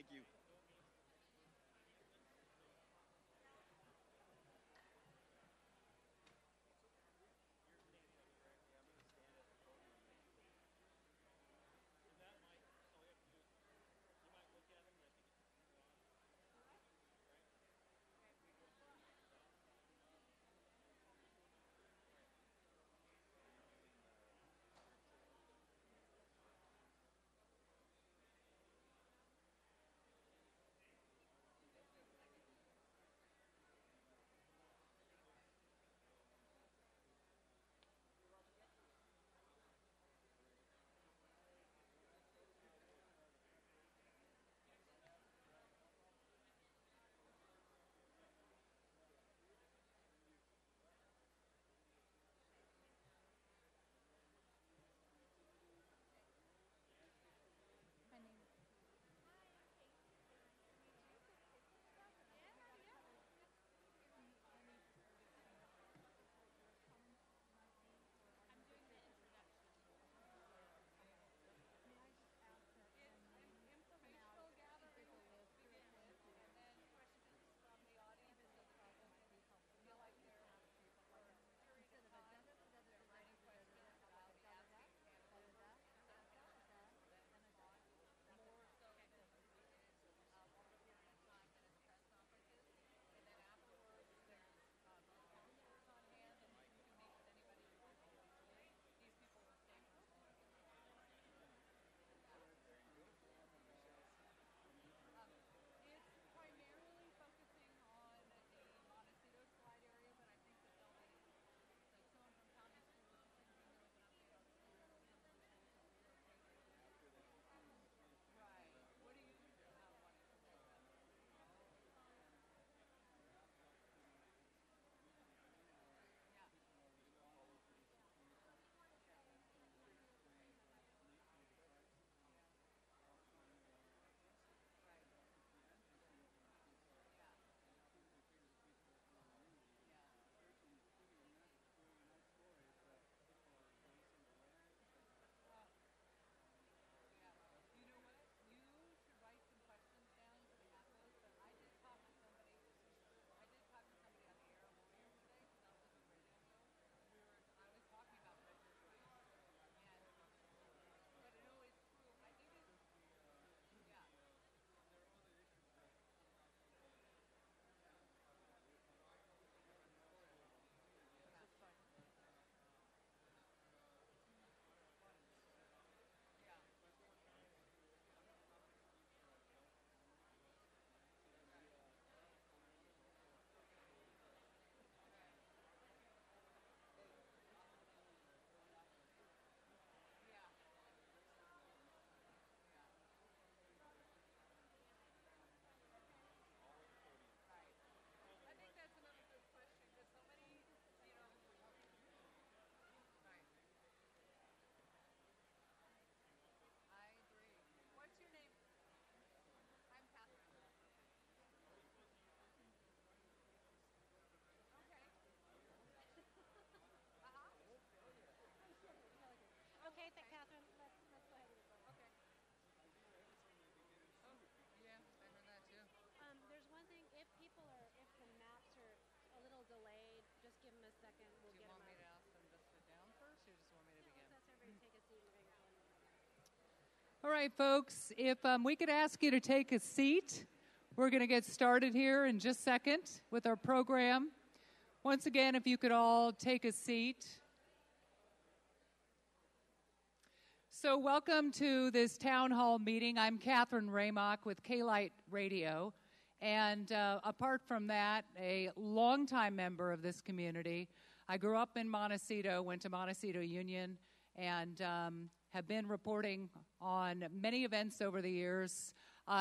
Thank you. Okay, Catherine, let's go ahead and record. Okay. Oh, yeah, I heard that too. There's one thing, if the maps are a little delayed, just give them a second. We'll Do you get want them me out. to ask them to sit down first, or just want me to begin? Let's ask everybody to take a seat. We're going to go in a minute. All right, folks, if we could ask you to take a seat. We're going to get started here in just a second with our program. Once again, if you could all take a seat. So welcome to this town hall meeting. I'm Catherine Raymock with K-Light Radio. And apart from that, a longtime member of this community. I grew up in Montecito, went to Montecito Union, and have been reporting on many events over the years.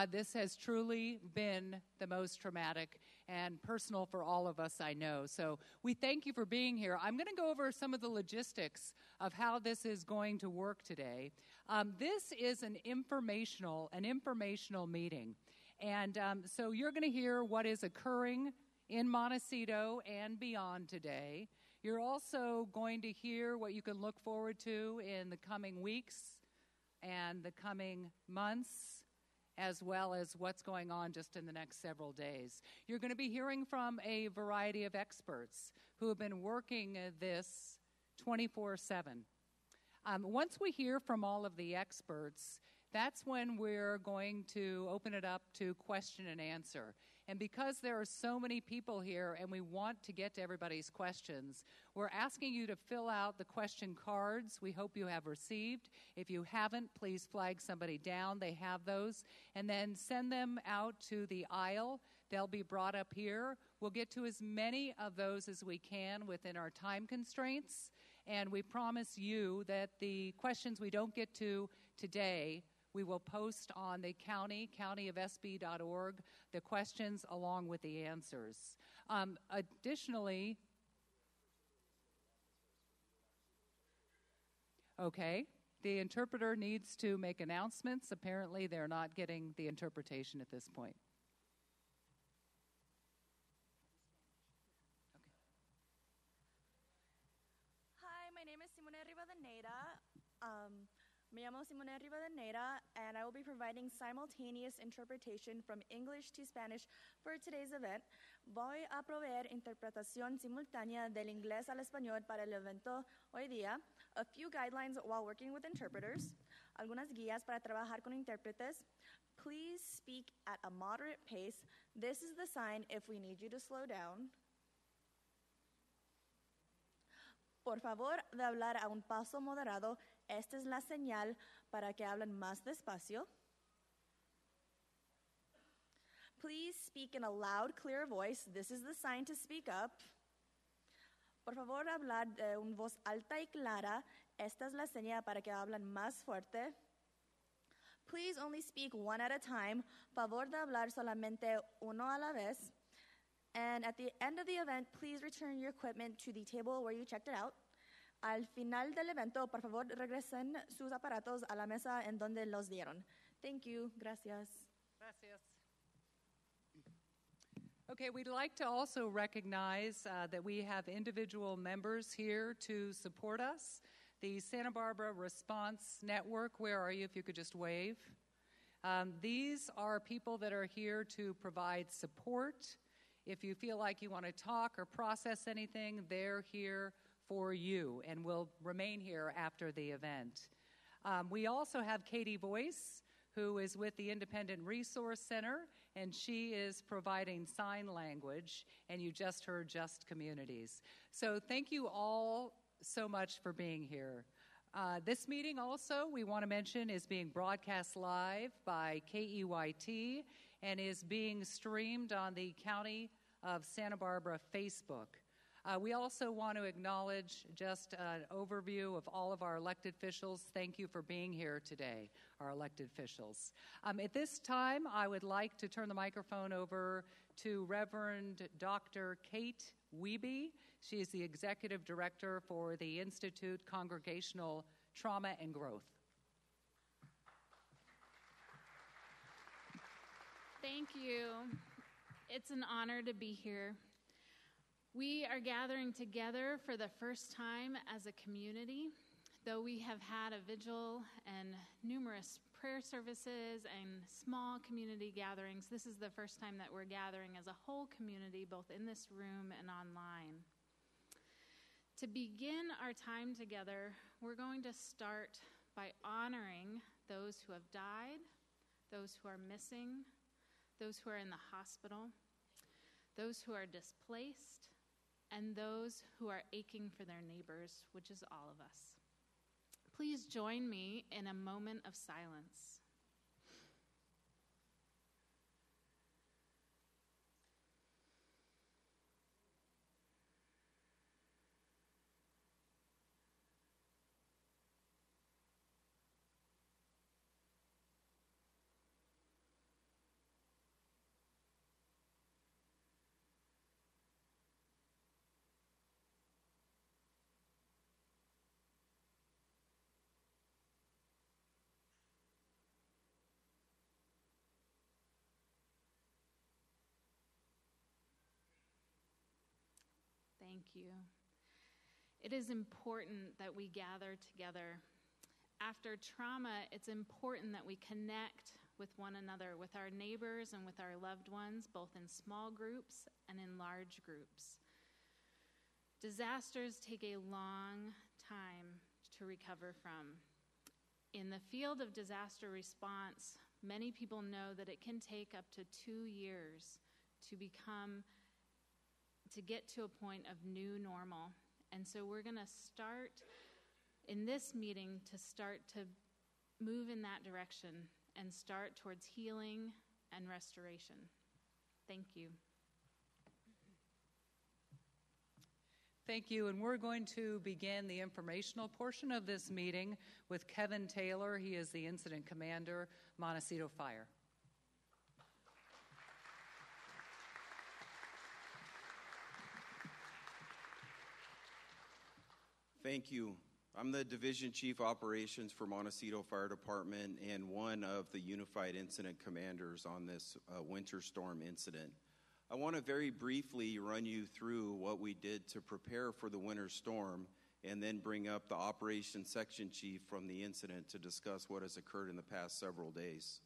This has truly been the most traumatic and personal for all of us, I know. So we thank you for being here. I'm going to go over some of the logistics of how this is going to work today. This is an informational meeting. And so you're going to hear what is occurring in Montecito and beyond today. You're also going to hear what you can look forward to in the coming weeks and the coming months as well as what's going on just in the next several days. You're going to be hearing from a variety of experts who have been working this 24/7. Once we hear from all of the experts, that's when we're going to open it up to question and answer. And because there are so many people here and we want to get to everybody's questions, we're asking you to fill out the question cards we hope you have received. If you haven't, please flag somebody down. They have those. And then send them out to the aisle. They'll be brought up here. We'll get to as many of those as we can within our time constraints. And we promise you that the questions we don't get to today, we will post on the countyofsb.org, the questions along with the answers. Additionally, okay, the interpreter needs to make announcements. Apparently, they're not getting the interpretation at this point. Hi, my name is Simone Rivadeneira. Me llamo Simone Rivadeneira, and I will be providing simultaneous interpretation from English to Spanish for today's event. Voy a proveer interpretación simultánea del inglés al español para el evento hoy día. A few guidelines while working with interpreters. Algunas guías para trabajar con intérpretes. Please speak at a moderate pace. This is the sign if we need you to slow down. Por favor, de hablar a un paso moderado. Esta es la señal para que hablen más despacio. Please speak in a loud, clear voice. This is the sign to speak up. Por favor, hablar de una voz alta y clara. Esta es la señal para que hablen más fuerte. Please only speak one at a time. Favor de hablar solamente uno a la vez. And at the end of the event, please return your equipment to the table where you checked it out. Al final del evento, por favor, regresen sus aparatos a la mesa en donde los dieron. Thank you. Gracias. Gracias. Okay, we'd like to also recognize that we have individual members here to support us. The Santa Barbara Response Network, where are you, if you could just wave? These are people that are here to provide support. If you feel like you want to talk or process anything, they're here for you and will remain here after the event. We also have Katie Voice, who is with the Independent Resource Center, and she is providing sign language, and you just heard Just Communities. So thank you all so much for being here. This meeting also, we want to mention, is being broadcast live by KEYT and is being streamed on the County of Santa Barbara Facebook. We also want to acknowledge just an overview of all of our elected officials. Thank you for being here today, our elected officials. At this time, I would like to turn the microphone over to Reverend Dr. Kate Wiebe. She is the Executive Director for the Institute Congregational Trauma and Growth. Thank you. It's an honor to be here. We are gathering together for the first time as a community. Though we have had a vigil and numerous prayer services and small community gatherings, this is the first time that we're gathering as a whole community, both in this room and online. To begin our time together, we're going to start by honoring those who have died, those who are missing, those who are in the hospital, those who are displaced, and those who are aching for their neighbors, which is all of us. Please join me in a moment of silence. Thank you. It is important that we gather together. After trauma, it's important that we connect with one another, with our neighbors and with our loved ones, both in small groups and in large groups. Disasters take a long time to recover from. In the field of disaster response, many people know that it can take up to 2 years to get to a point of new normal. And so we're going to start in this meeting to move in that direction and start towards healing and restoration. Thank you. Thank you, and we're going to begin the informational portion of this meeting with Kevin Taylor. He is the Incident Commander, Montecito Fire. Thank you. I'm the Division Chief Operations for Montecito Fire Department and one of the Unified Incident Commanders on this winter storm incident. I want to very briefly run you through what we did to prepare for the winter storm and then bring up the Operations Section Chief from the incident to discuss what has occurred in the past several days.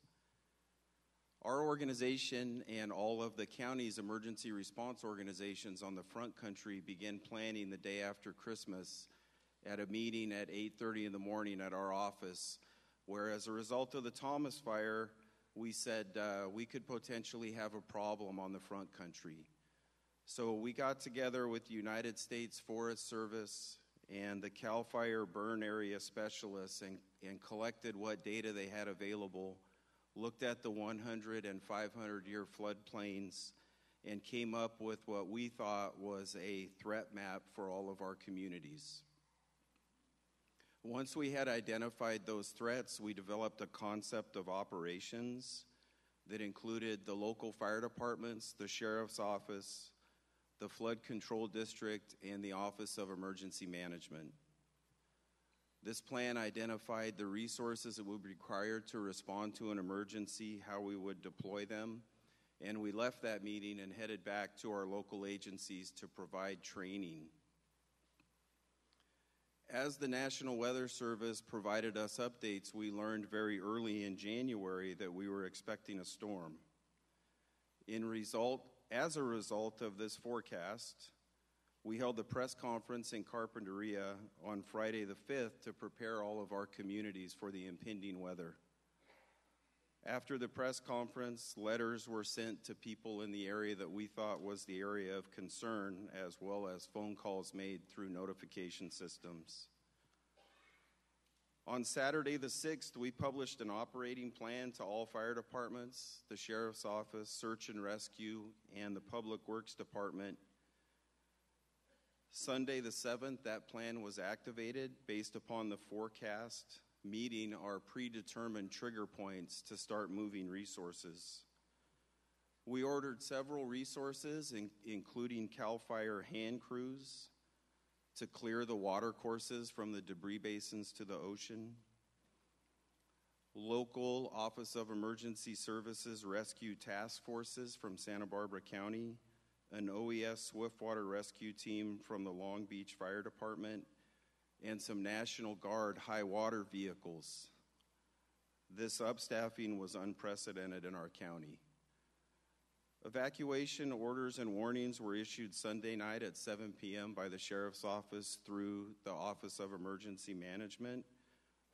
Our organization and all of the county's emergency response organizations on the front country began planning the day after Christmas at a meeting at 8:30 in the morning at our office, where as a result of the Thomas Fire, we said we could potentially have a problem on the front country. So we got together with the United States Forest Service and the CAL FIRE burn area specialists and collected what data they had available, looked at the 100 and 500-year floodplains, and came up with what we thought was a threat map for all of our communities. Once we had identified those threats, we developed a concept of operations that included the local fire departments, the sheriff's office, the flood control district, and the Office of Emergency Management. This plan identified the resources that would be required to respond to an emergency, how we would deploy them, and we left that meeting and headed back to our local agencies to provide training. As the National Weather Service provided us updates, we learned very early in January that we were expecting a storm. As a result of this forecast, we held a press conference in Carpinteria on Friday the 5th to prepare all of our communities for the impending weather. After the press conference, letters were sent to people in the area that we thought was the area of concern, as well as phone calls made through notification systems. On Saturday the 6th, we published an operating plan to all fire departments, the Sheriff's Office, Search and Rescue, and the Public Works Department. Sunday the 7th, that plan was activated based upon the forecast, meeting our predetermined trigger points to start moving resources. We ordered several resources, including CAL FIRE hand crews to clear the water courses from the debris basins to the ocean, local Office of Emergency Services rescue task forces from Santa Barbara County, an OES Swiftwater rescue team from the Long Beach Fire Department, and some National Guard high water vehicles. This upstaffing was unprecedented in our county. Evacuation orders and warnings were issued Sunday night at 7 p.m. by the Sheriff's Office through the Office of Emergency Management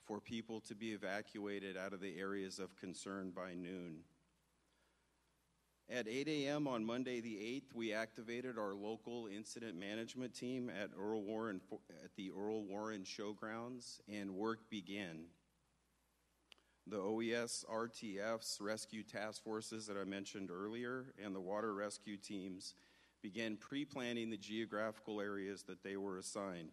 for people to be evacuated out of the areas of concern by noon. At 8 a.m. on Monday the 8th, we activated our local incident management team at the Earl Warren Showgrounds, and work began. The OES RTF's rescue task forces that I mentioned earlier and the water rescue teams began pre-planning the geographical areas that they were assigned.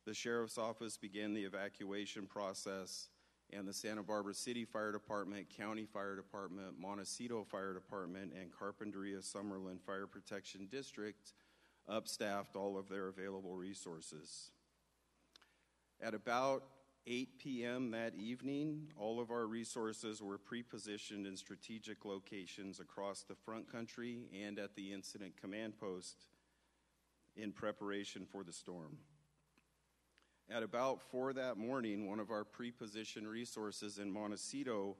The Sheriff's Office began the evacuation process, and the Santa Barbara City Fire Department, County Fire Department, Montecito Fire Department, and Carpinteria Summerlin Fire Protection District upstaffed all of their available resources. At about 8 p.m. that evening, all of our resources were pre-positioned in strategic locations across the front country and at the incident command post in preparation for the storm. At about 4 that morning, one of our pre-positioned resources in Montecito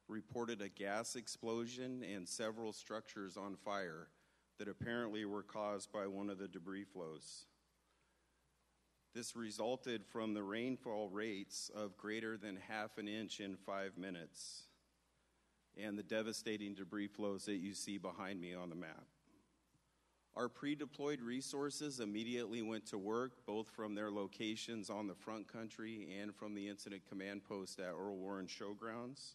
reported a gas explosion and several structures on fire that apparently were caused by one of the debris flows. This resulted from the rainfall rates of greater than half an inch in 5 minutes and the devastating debris flows that you see behind me on the map. Our pre-deployed resources immediately went to work, both from their locations on the front country and from the incident command post at Earl Warren Showgrounds,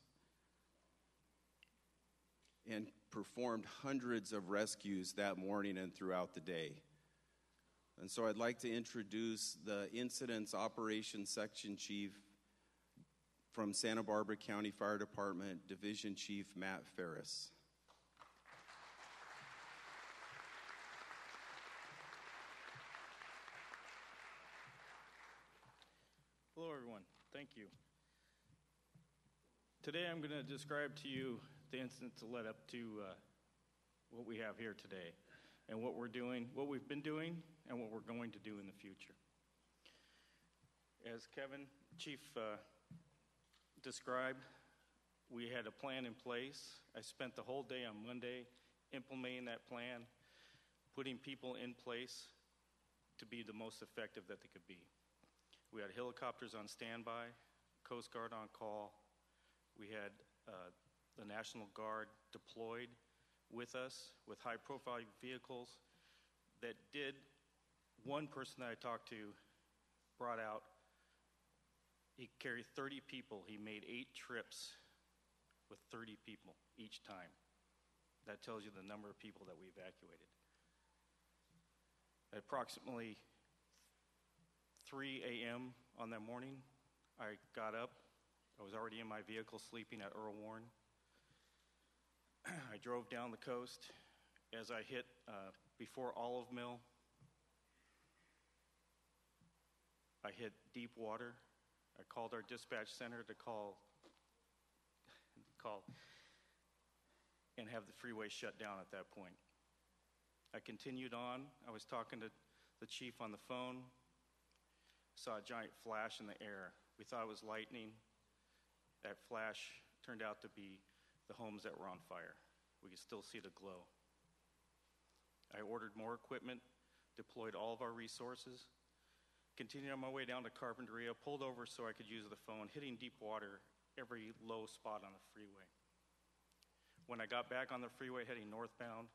and performed hundreds of rescues that morning and throughout the day. And so I'd like to introduce the Incidents Operations Section Chief from Santa Barbara County Fire Department, Division Chief Matt Ferris. Hello, everyone. Thank you. Today, I'm going to describe to you the incidents that led up to what we have here today, and what we're doing, what we've been doing, and what we're going to do in the future. As Kevin, Chief, described, we had a plan in place. I spent the whole day on Monday implementing that plan, putting people in place to be the most effective that they could be. We had helicopters on standby, Coast Guard on call. We had the National Guard deployed with us with high-profile vehicles that did. One person that I talked to brought out, he carried 30 people. He made 8 trips with 30 people each time. That tells you the number of people that we evacuated. At approximately 3 a.m. on that morning, I got up. I was already in my vehicle sleeping at Earl Warren. I drove down the coast. As I hit before Olive Mill, I hit deep water. I called our dispatch center to call and have the freeway shut down at that point. I continued on. I was talking to the chief on the phone. Saw a giant flash in the air. We thought it was lightning. That flash turned out to be the homes that were on fire. We could still see the glow. I ordered more equipment, deployed all of our resources, continued on my way down to Carpinteria, pulled over so I could use the phone, hitting deep water every low spot on the freeway. When I got back on the freeway heading northbound,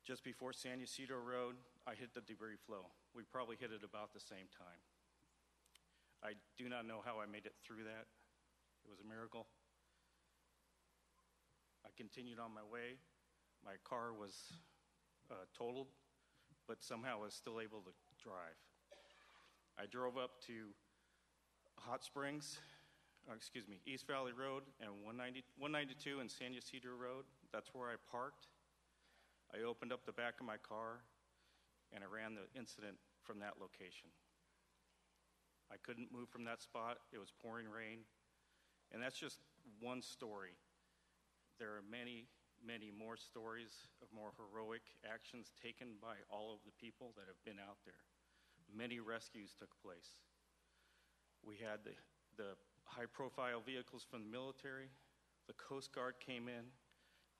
just before San Ysidro Road, I hit the debris flow. We probably hit it about the same time. I do not know how I made it through that. It was a miracle. I continued on my way. My car was totaled, but somehow I was still able to drive. I drove up to Hot Springs, East Valley Road and 192 and San Ysidro Road. That's where I parked. I opened up the back of my car and I ran the incident from that location. I couldn't move from that spot. It was pouring rain. And that's just one story. There are many, many more stories of more heroic actions taken by all of the people that have been out there. Many rescues took place. We had the high-profile vehicles from the military. The Coast Guard came in.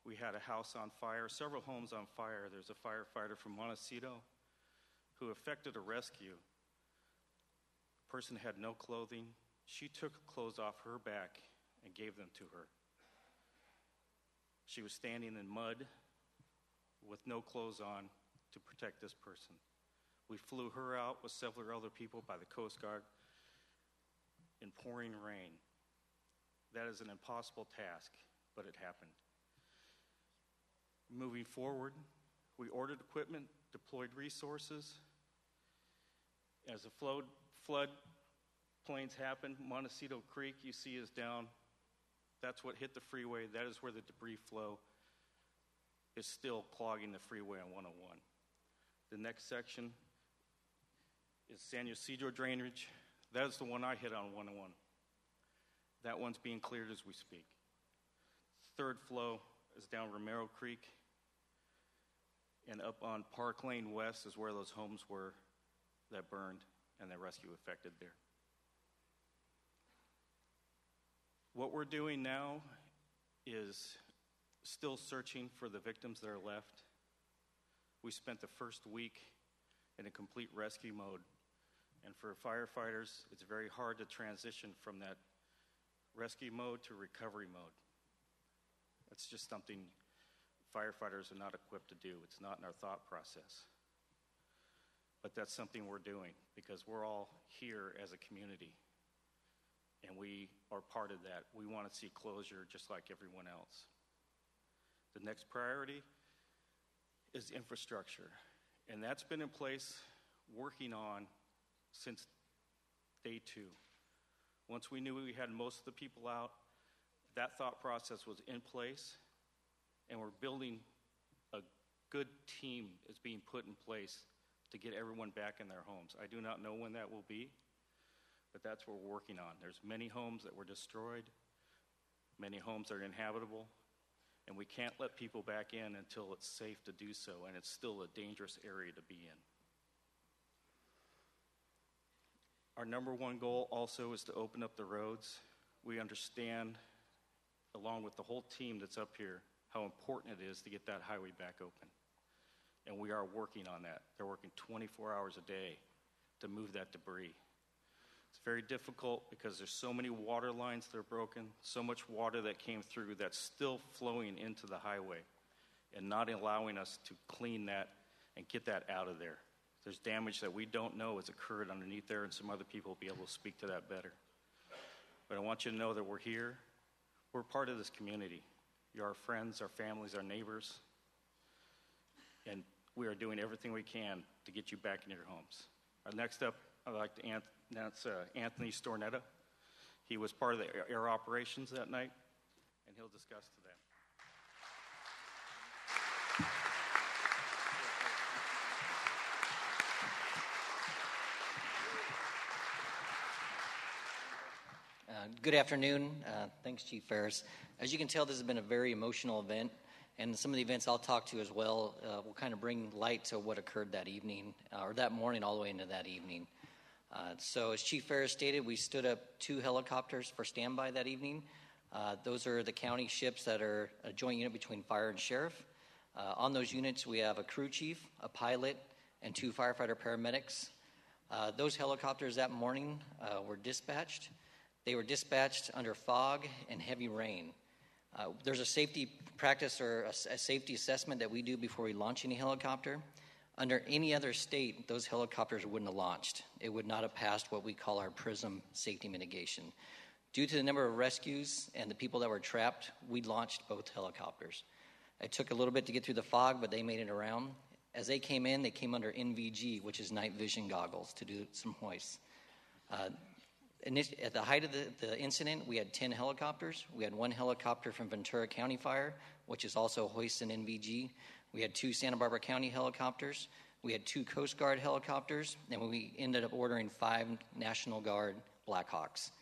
We had a house on fire, several homes on fire. There's a firefighter from Montecito who effected a rescue. The person had no clothing. She took clothes off her back and gave them to her. She was standing in mud with no clothes on to protect this person. We flew her out with several other people by the Coast Guard in pouring rain. That is an impossible task, but it happened. Moving forward, we ordered equipment, deployed resources. As the flood plains happened, Montecito Creek, you see, is down. That's what hit the freeway. That is where the debris flow is still clogging the freeway on 101. The next section is San Ysidro drainage. That is the one I hit on 101. That one's being cleared as we speak. Third flow is down Romero Creek, and up on Park Lane West is where those homes were that burned and the rescue affected there. What we're doing now is still searching for the victims that are left. We spent the first week in a complete rescue mode. And for firefighters, it's very hard to transition from that rescue mode to recovery mode. That's just something firefighters are not equipped to do. It's not in our thought process. But that's something we're doing because we're all here as a community. And we are part of that. We want to see closure just like everyone else. The next priority is infrastructure. And that's been in place, working on since day 2. Once we knew we had most of the people out, that thought process was in place, and we're building a good team is being put in place to get everyone back in their homes. I do not know when that will be, but that's what we're working on. There's many homes that were destroyed, many homes that are inhabitable, and we can't let people back in until it's safe to do so, and it's still a dangerous area to be in. Our number one goal also is to open up the roads. We understand, along with the whole team that's up here, how important it is to get that highway back open. And we are working on that. They're working 24 hours a day to move that debris. It's very difficult because there's so many water lines that are broken, so much water that came through that's still flowing into the highway and not allowing us to clean that and get that out of there. There's damage that we don't know has occurred underneath there, and some other people will be able to speak to that better. But I want you to know that we're here. We're part of this community. You're our friends, our families, our neighbors. And we are doing everything we can to get you back into your homes. Next up, I'd like to announce Anthony Stornetta. He was part of the air operations that night, and he'll discuss to them. Good afternoon. Thanks, Chief Ferris. As you can tell, this has been a very emotional event, and some of the events I'll talk to as well will kind of bring light to what occurred that evening, or that morning all the way into that evening. So as Chief Ferris stated, we stood up 2 helicopters for standby that evening. Those are the county ships that are a joint unit between fire and sheriff. On those units, we have a crew chief, a pilot, and 2 firefighter paramedics. Those helicopters that morning were dispatched. They were dispatched under fog and heavy rain. There's a safety practice or a safety assessment that we do before we launch any helicopter. Under any other state, those helicopters wouldn't have launched. It would not have passed what we call our PRISM safety mitigation. Due to the number of rescues and the people that were trapped, we launched both helicopters. It took a little bit to get through the fog, but they made it around. As they came in, they came under NVG, which is night vision goggles, to do some hoists. At the height of the incident, we had 10 helicopters. We had 1 helicopter from Ventura County Fire, which is also hoisted in NVG. We had 2 Santa Barbara County helicopters. We had 2 Coast Guard helicopters, and we ended up ordering 5 National Guard Blackhawks.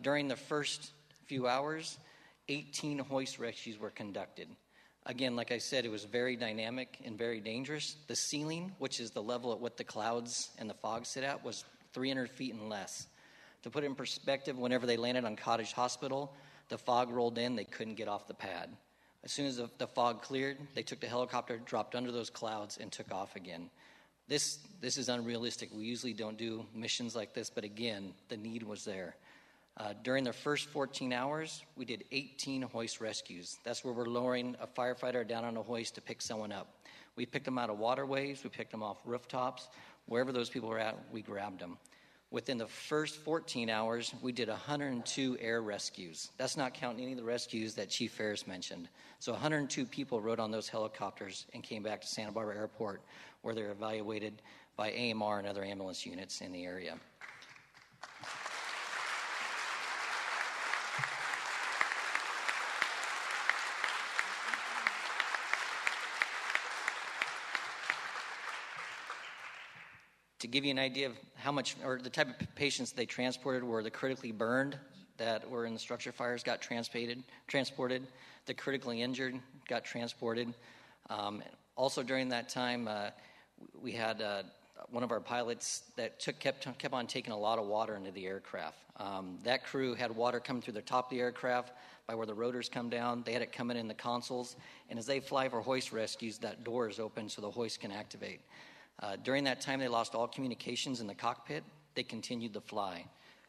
During the first few hours, 18 hoist rescues were conducted. Again, like I said, it was very dynamic and very dangerous. The ceiling, which is the level at what the clouds and the fog sit at, was 300 feet and less. To put it in perspective, whenever they landed on Cottage Hospital, the fog rolled in, they couldn't get off the pad. As soon as the fog cleared, they took the helicopter, dropped under those clouds, and took off again. This is unrealistic. We usually don't do missions like this, but again, the need was there. During the first 14 hours, we did 18 hoist rescues. That's where we're lowering a firefighter down on a hoist to pick someone up. We picked them out of waterways, we picked them off rooftops. Wherever those people were at, we grabbed them. Within the first 14 hours, we did 102 air rescues. That's not counting any of the rescues that Chief Ferris mentioned. So 102 people rode on those helicopters and came back to Santa Barbara Airport, where they were evaluated by AMR and other ambulance units in the area. To give you an idea of how much, or the type of patients they transported were the critically burned that were in the structure fires got transported. The critically injured got transported. Also during that time, we had one of our pilots that kept on taking a lot of water into the aircraft. That crew had water coming through the top of the aircraft by where the rotors come down. They had it coming in the consoles. And as they fly for hoist rescues, that door is open so the hoist can activate. During that time, they lost all communications in the cockpit. They continued to fly.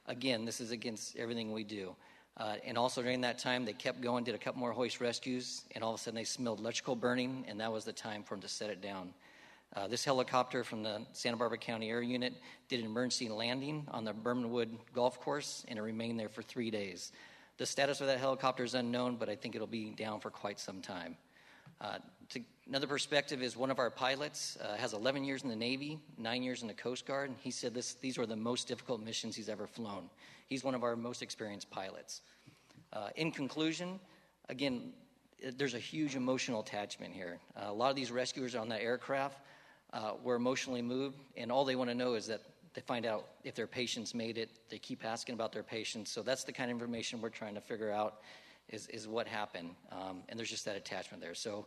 Again, this is against everything we do. And also during that time, they kept going, did a couple more hoist rescues, and all of a sudden they smelled electrical burning, and that was the time for them to set it down. This helicopter from the Santa Barbara County Air Unit did an emergency landing on the Bermanwood Golf Course, and it remained there for 3 days. The status of that helicopter is unknown, but I think it'll be down for quite some time. Another perspective is one of our pilots has 11 years in the Navy, 9 years in the Coast Guard, and he said these were the most difficult missions he's ever flown. He's one of our most experienced pilots. In conclusion, again, there's a huge emotional attachment here. A lot of these rescuers on that aircraft were emotionally moved, and all they want to know is that they find out if their patients made it. They keep asking about their patients. So that's the kind of information we're trying to figure out is what happened. And there's just that attachment there. So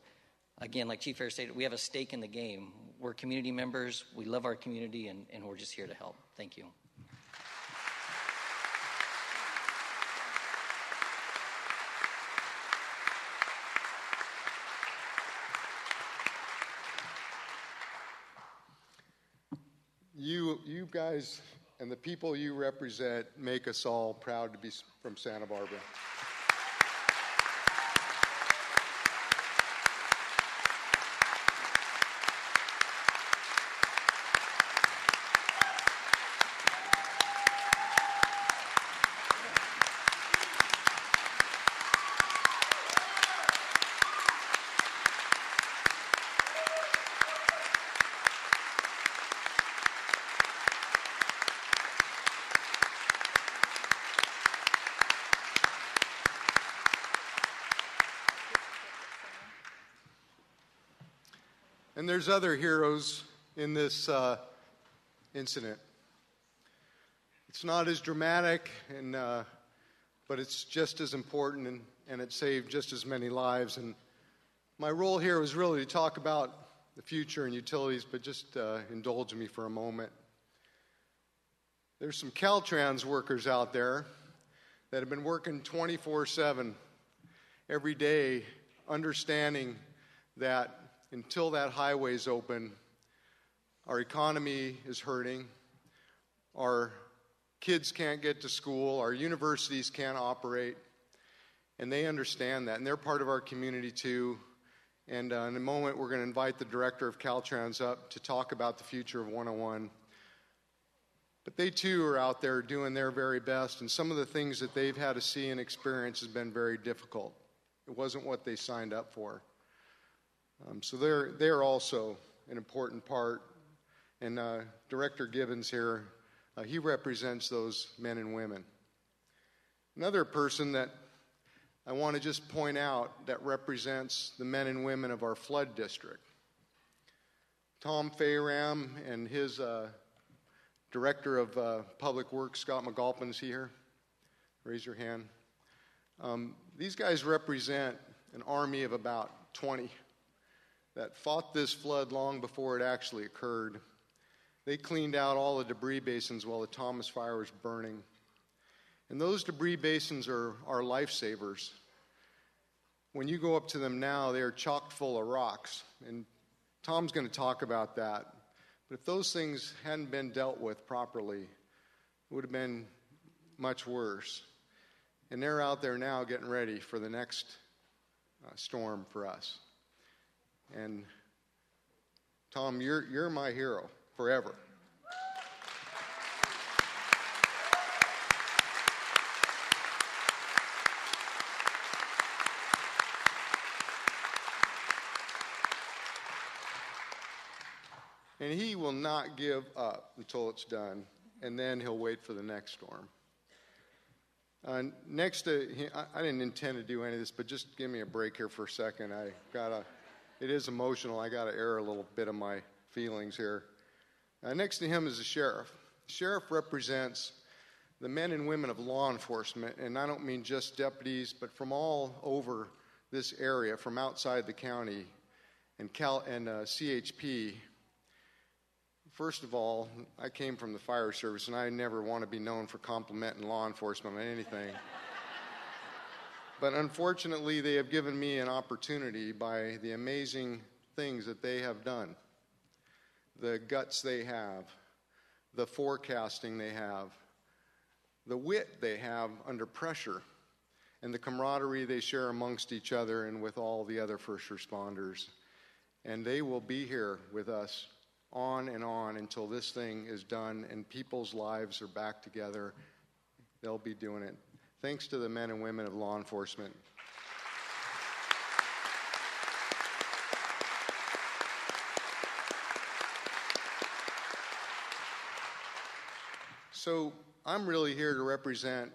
again, like Chief Air stated, we have a stake in the game. We're community members. We love our community, and we're just here to help. Thank you. You guys and the people you represent make us all proud to be from Santa Barbara. And there's other heroes in this incident. It's not as dramatic, but it's just as important, and it saved just as many lives. And my role here was really to talk about the future and utilities, but just indulge me for a moment. There's some Caltrans workers out there that have been working 24/7 every day, understanding that until that highway's open, our economy is hurting, our kids can't get to school, our universities can't operate, and they understand that, and they're part of our community too. And in a moment, we're going to invite the director of Caltrans up to talk about the future of 101. But they too are out there doing their very best, and some of the things that they've had to see and experience has been very difficult. It wasn't what they signed up for. So they're also an important part. And Director Gibbons here, he represents those men and women. Another person that I want to just point out that represents the men and women of our flood district. Tom Fayram and his Director of Public Works, Scott McAlpin, is here. Raise your hand. These guys represent an army of about 20 that fought this flood long before it actually occurred. They cleaned out all the debris basins while the Thomas Fire was burning. And those debris basins are lifesavers. When you go up to them now, they are chock full of rocks. And Tom's going to talk about that. But if those things hadn't been dealt with properly, it would have been much worse. And they're out there now getting ready for the next storm for us. And Tom, you're my hero forever. And he will not give up until it's done, and then he'll wait for the next storm. Next to him, I didn't intend to do any of this, but just give me a break here for a second. It is emotional. I got to air a little bit of my feelings here. Next to him is the sheriff. The sheriff represents the men and women of law enforcement, and I don't mean just deputies, but from all over this area, from outside the county, and CHP. first of all, I came from the fire service, and I never want to be known for complimenting law enforcement on anything. But unfortunately, they have given me an opportunity by the amazing things that they have done, the guts they have, the forecasting they have, the wit they have under pressure, and the camaraderie they share amongst each other and with all the other first responders. And they will be here with us on and on until this thing is done and people's lives are back together. They'll be doing it. Thanks to the men and women of law enforcement. So I'm really here to represent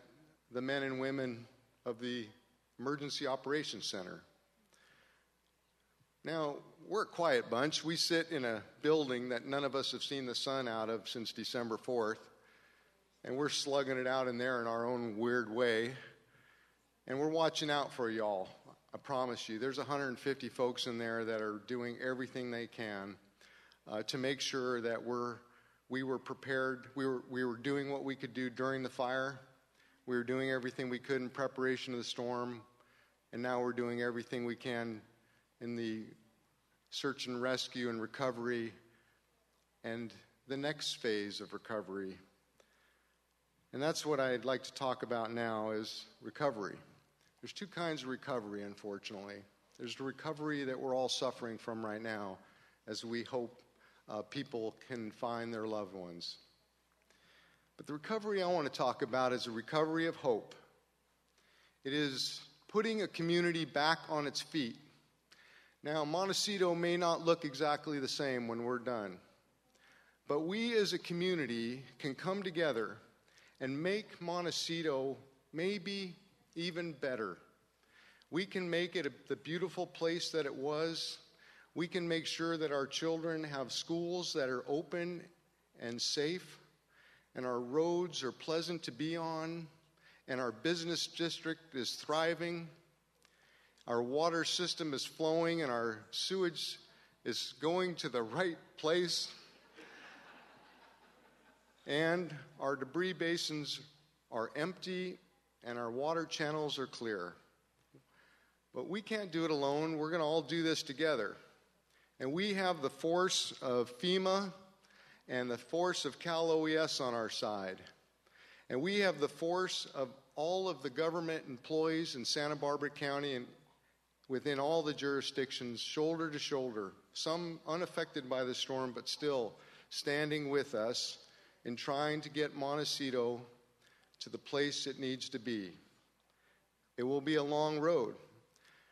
the men and women of the Emergency Operations Center. Now, we're a quiet bunch. We sit in a building that none of us have seen the sun out of since December 4th. And we're slugging it out in there in our own weird way. And we're watching out for y'all. I promise you. There's 150 folks in there that are doing everything they can to make sure that we were prepared. We were doing what we could do during the fire. We were doing everything we could in preparation of the storm. And now we're doing everything we can in the search and rescue and recovery and the next phase of recovery. And that's what I'd like to talk about now is recovery. There's two kinds of recovery, unfortunately. There's the recovery that we're all suffering from right now as we hope people can find their loved ones. But the recovery I want to talk about is a recovery of hope. It is putting a community back on its feet. Now, Montecito may not look exactly the same when we're done, but we as a community can come together and make Montecito maybe even better. We can make it the beautiful place that it was. We can make sure that our children have schools that are open and safe, and our roads are pleasant to be on, and our business district is thriving. Our water system is flowing, and our sewage is going to the right place. And our debris basins are empty and our water channels are clear. But we can't do it alone. We're going to all do this together. And we have the force of FEMA and the force of Cal OES on our side. And we have the force of all of the government employees in Santa Barbara County and within all the jurisdictions, shoulder to shoulder, some unaffected by the storm, but still standing with us in trying to get Montecito to the place it needs to be. It will be a long road.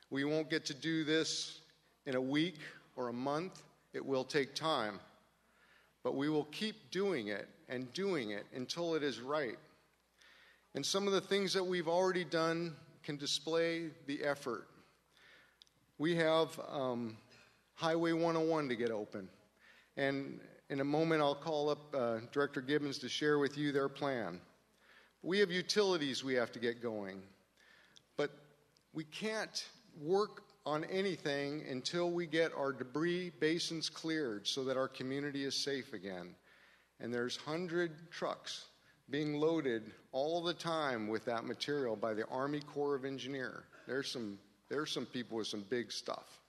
We won't get to do this in a week or a month. It will take time. But we will keep doing it until it is right. And some of the things that we've already done can display the effort. We have Highway 101 to get open. And in a moment, I'll call up Director Gibbons to share with you their plan. We have utilities we have to get going. But we can't work on anything until we get our debris basins cleared so that our community is safe again. And there's 100 trucks being loaded all the time with that material by the Army Corps of Engineers. There's some people with some big stuff.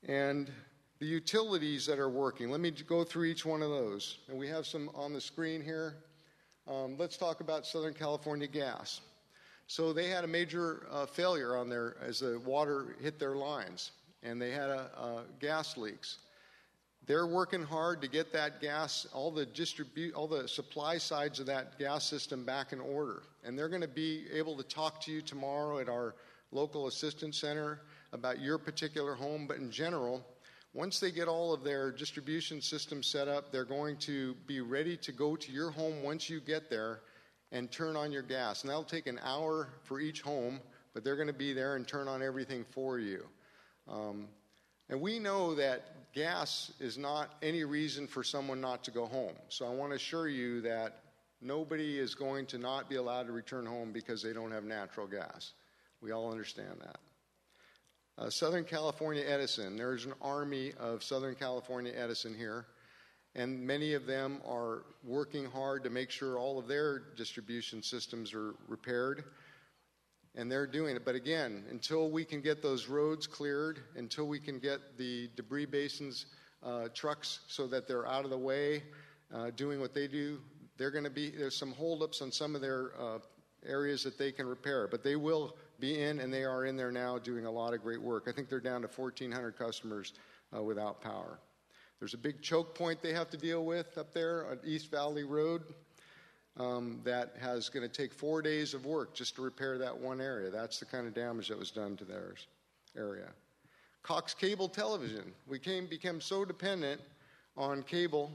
And the utilities that are working, let me go through each one of those. And we have some on the screen here. Let's talk about Southern California Gas. So they had a major failure on there as the water hit their lines, and they had gas leaks. They're working hard to get that gas, all the supply sides of that gas system back in order. And they're going to be able to talk to you tomorrow at our local assistance center about your particular home. But in general, once they get all of their distribution systems set up, they're going to be ready to go to your home once you get there and turn on your gas. And that'll take an hour for each home, but they're going to be there and turn on everything for you. And we know that gas is not any reason for someone not to go home. So I want to assure you that nobody is going to not be allowed to return home because they don't have natural gas. We all understand that. Southern California Edison, there's an army of Southern California Edison here. and many of them are working hard to make sure all of their distribution systems are repaired, and they're doing it. But again, until we can get those roads cleared, until we can get the debris basins trucks so that they're out of the way, doing what they do, there's some holdups on some of their areas that they can repair, but they will be in, and they are in there now doing a lot of great work. I think they're down to 1,400 customers without power. There's a big choke point they have to deal with up there on East Valley Road that has going to take 4 days of work just to repair that one area. That's the kind of damage that was done to their area. Cox Cable Television. We became so dependent on cable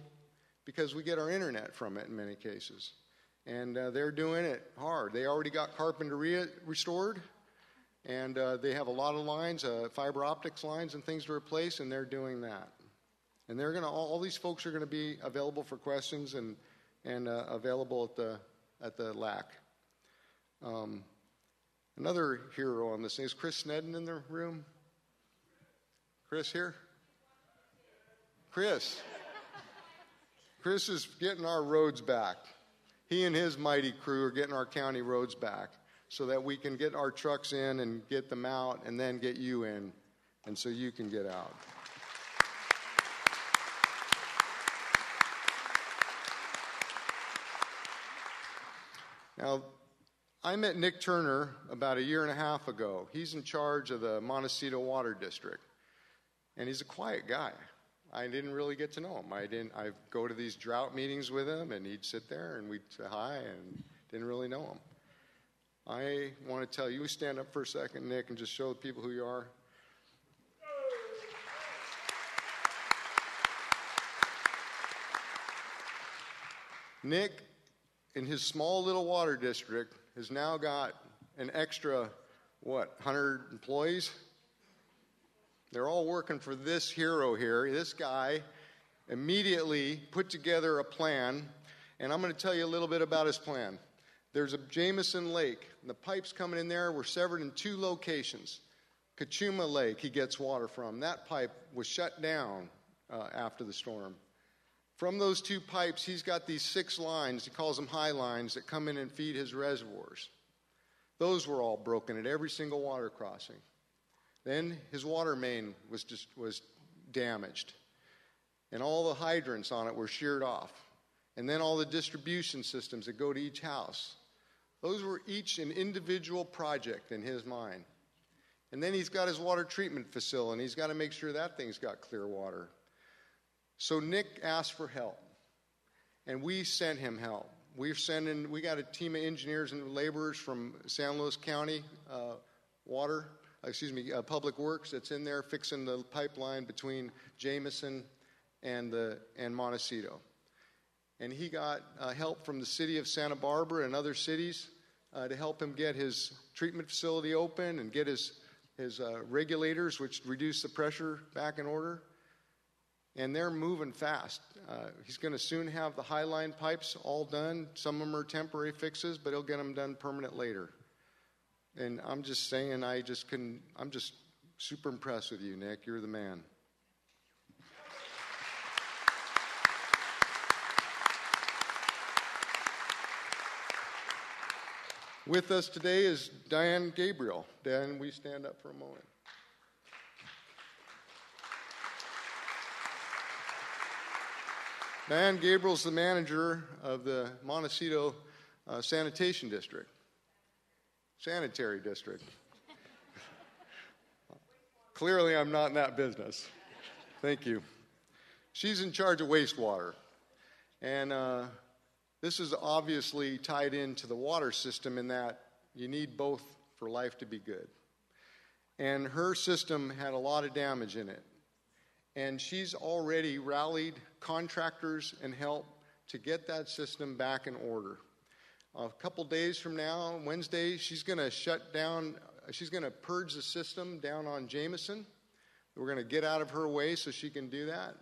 because we get our internet from it in many cases. And they're doing it hard. They already got Carpinteria restored, and they have a lot of lines, fiber optics lines and things to replace, and they're doing that. And they're all these folks are going to be available for questions and available at the LAC. Another hero on this thing, is Chris Snedden in the room? Chris here? Chris is getting our roads back. He and his mighty crew are getting our county roads back so that we can get our trucks in and get them out and then get you in, and so you can get out. Now, I met Nick Turner about 1.5 years ago. He's in charge of the Montecito Water District, and he's a quiet guy. I didn't really get to know him. I go to these drought meetings with him, and he'd sit there, and we'd say hi, and didn't really know him. I want to tell you, stand up for a second, Nick, and just show the people who you are. Nick, in his small little water district, has now got an extra, 100 employees? They're all working for this hero here. This guy immediately put together a plan, and I'm going to tell you a little bit about his plan. There's a Jameson Lake, and the pipes coming in there were severed in 2 locations. Kachuma Lake, he gets water from. That pipe was shut down after the storm. From those 2 pipes, he's got these 6 lines, he calls them high lines, that come in and feed his reservoirs. Those were all broken at every single water crossing. Then his water main was damaged, and all the hydrants on it were sheared off. And then all the distribution systems that go to each house. Those were each an individual project in his mind. And then he's got his water treatment facility, and he's got to make sure that thing's got clear water. So Nick asked for help, and we sent him help. We got a team of engineers and laborers from San Luis County Public Works that's in there fixing the pipeline between Jameson and Montecito. And he got help from the city of Santa Barbara and other cities to help him get his treatment facility open and get his regulators, which reduce the pressure, back in order. And they're moving fast. He's going to soon have the Highline pipes all done. Some of them are temporary fixes, but he'll get them done permanent later. And I'm just saying, I'm just super impressed with you, Nick. You're the man. With us today is Diane Gabriel. Diane, will you stand up for a moment? Diane Gabriel's the manager of the Montecito Sanitary District. Clearly, I'm not in that business. Thank you. She's in charge of wastewater. And this is obviously tied into the water system in that you need both for life to be good. And her system had a lot of damage in it. And she's already rallied contractors and help to get that system back in order. A couple days from now, Wednesday, she's going to purge the system down on Jameson. We're going to get out of her way so she can do that.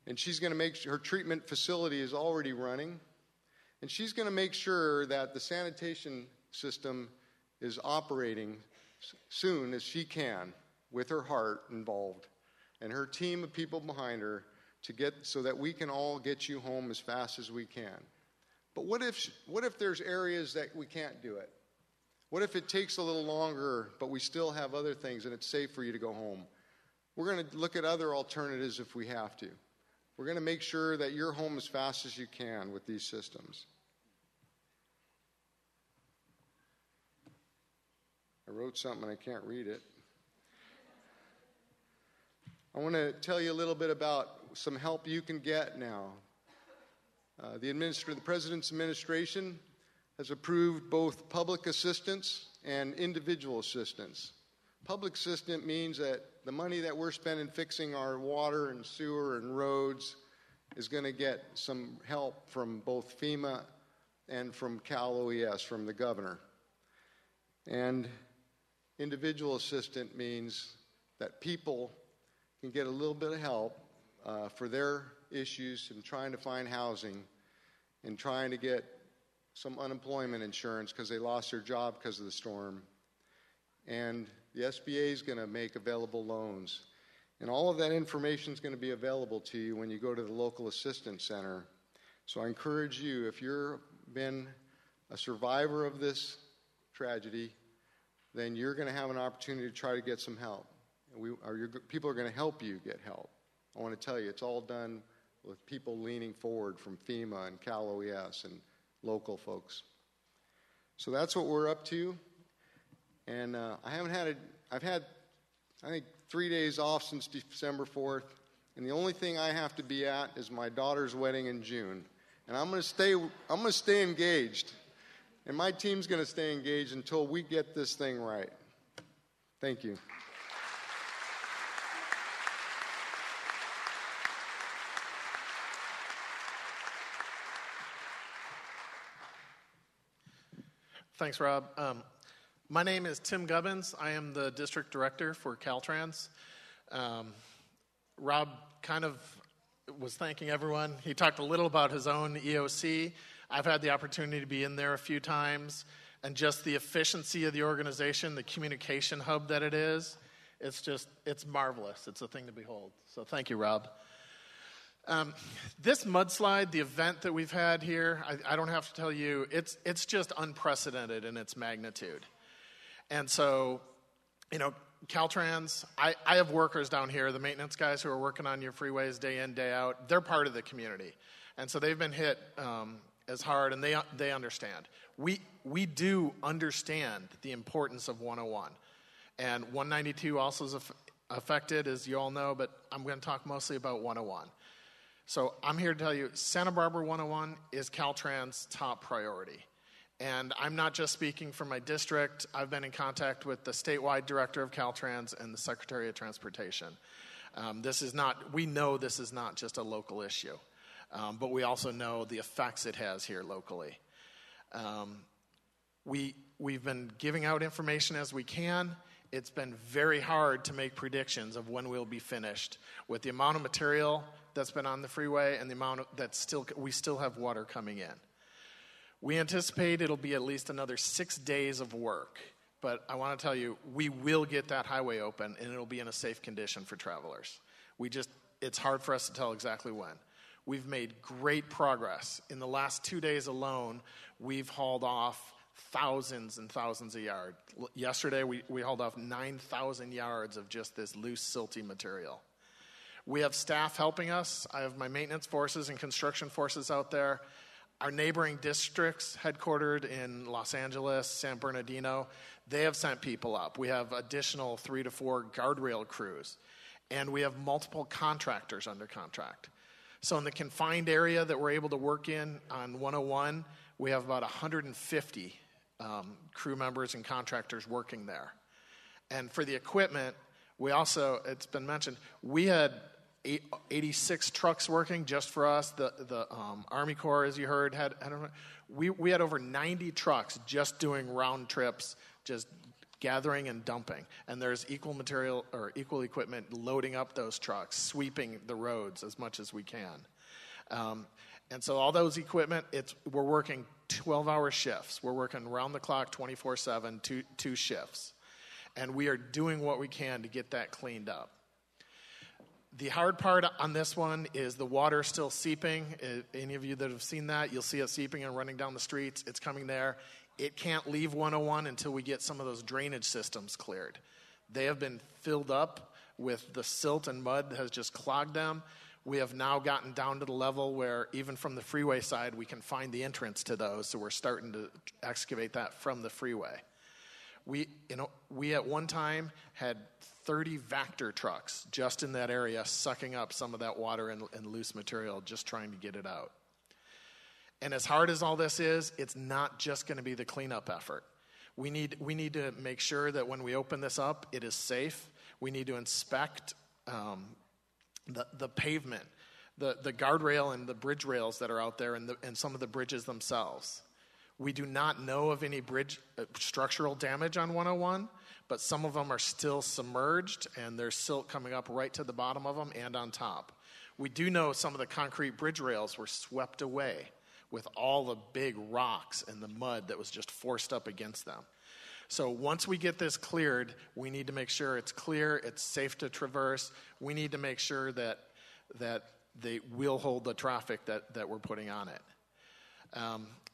And she's going to make sure her treatment facility is already running. And she's going to make sure that the sanitation system is operating soon as she can with her heart involved and her team of people behind her so that we can all get you home as fast as we can. But what if there's areas that we can't do it? What if it takes a little longer, but we still have other things and it's safe for you to go home? We're going to look at other alternatives if we have to. We're going to make sure that you're home as fast as you can with these systems. I wrote something and I can't read it. I want to tell you a little bit about some help you can get now. The President's administration has approved both public assistance and individual assistance. Public assistance means that the money that we're spending fixing our water and sewer and roads is going to get some help from both FEMA and from Cal OES, from the governor. And individual assistance means that people can get a little bit of help for their issues in trying to find housing and trying to get some unemployment insurance because they lost their job because of the storm. And the SBA is going to make available loans. And all of that information is going to be available to you when you go to the local assistance center. So I encourage you, if you've been a survivor of this tragedy, then you're going to have an opportunity to try to get some help. People are going to help you get help. I want to tell you, it's all done with people leaning forward from FEMA and Cal OES and local folks. So that's what we're up to. And I've had, I think, 3 days off since December 4th. And the only thing I have to be at is my daughter's wedding in June. And I'm going to stay engaged. And my team's going to stay engaged until we get this thing right. Thank you. Thanks, Rob. My name is Tim Gubbins. I am the district director for Caltrans. Rob kind of was thanking everyone. He talked a little about his own EOC. I've had the opportunity to be in there a few times, and just the efficiency of the organization, the communication hub that it is, it's marvelous. It's a thing to behold. So thank you, Rob. This mudslide, the event that we've had here, I don't have to tell you, it's just unprecedented in its magnitude. And so, Caltrans, I have workers down here, the maintenance guys who are working on your freeways day in, day out. They're part of the community. And so they've been hit as hard, and they understand. We do understand the importance of 101. And 192 also is affected, as you all know, but I'm going to talk mostly about 101. So I'm here to tell you, Santa Barbara 101 is Caltrans' top priority. And I'm not just speaking for my district. I've been in contact with the statewide director of Caltrans and the Secretary of Transportation. We know this is not just a local issue, but we also know the effects it has here locally. We've been giving out information as we can. It's been very hard to make predictions of when we'll be finished with the amount of material that's been on the freeway and the amount we still have water coming in. We anticipate it'll be at least another 6 days of work, but I want to tell you, we will get that highway open and it'll be in a safe condition for travelers. It's hard for us to tell exactly when. We've made great progress. In the last 2 days alone, we've hauled off thousands and thousands of yards. Yesterday, we hauled off 9,000 yards of just this loose, silty material. We have staff helping us. I have my maintenance forces and construction forces out there. Our neighboring districts, headquartered in Los Angeles, San Bernardino, they have sent people up. We have additional 3 to 4 guardrail crews, and we have multiple contractors under contract. So in the confined area that we're able to work in on 101, we have about 150 crew members and contractors working there. And for the equipment, we also, it's been mentioned, we had 86 trucks working just for us. The Army Corps, as you heard, we had over 90 trucks just doing round trips, just gathering and dumping. And there's equal material or equal equipment loading up those trucks, sweeping the roads as much as we can. And so all those equipment, we're working 12-hour shifts. We're working round the clock, 24/7, two shifts. And we are doing what we can to get that cleaned up. The hard part on this one is the water still seeping. Any of you that have seen that, you'll see it seeping and running down the streets. It's coming there. It can't leave 101 until we get some of those drainage systems cleared. They have been filled up with the silt and mud that has just clogged them. We have now gotten down to the level where even from the freeway side, we can find the entrance to those. So we're starting to excavate that from the freeway. We at one time had 30 Vector trucks just in that area sucking up some of that water and loose material, just trying to get it out. And as hard as all this is, it's not just going to be the cleanup effort. We need to make sure that when we open this up, it is safe. We need to inspect the pavement, the guardrail and the bridge rails that are out there, and some of the bridges themselves. We do not know of any bridge structural damage on 101, but some of them are still submerged, and there's silt coming up right to the bottom of them and on top. We do know some of the concrete bridge rails were swept away with all the big rocks and the mud that was just forced up against them. So once we get this cleared, we need to make sure it's clear, it's safe to traverse. We need to make sure that they will hold the traffic that we're putting on it.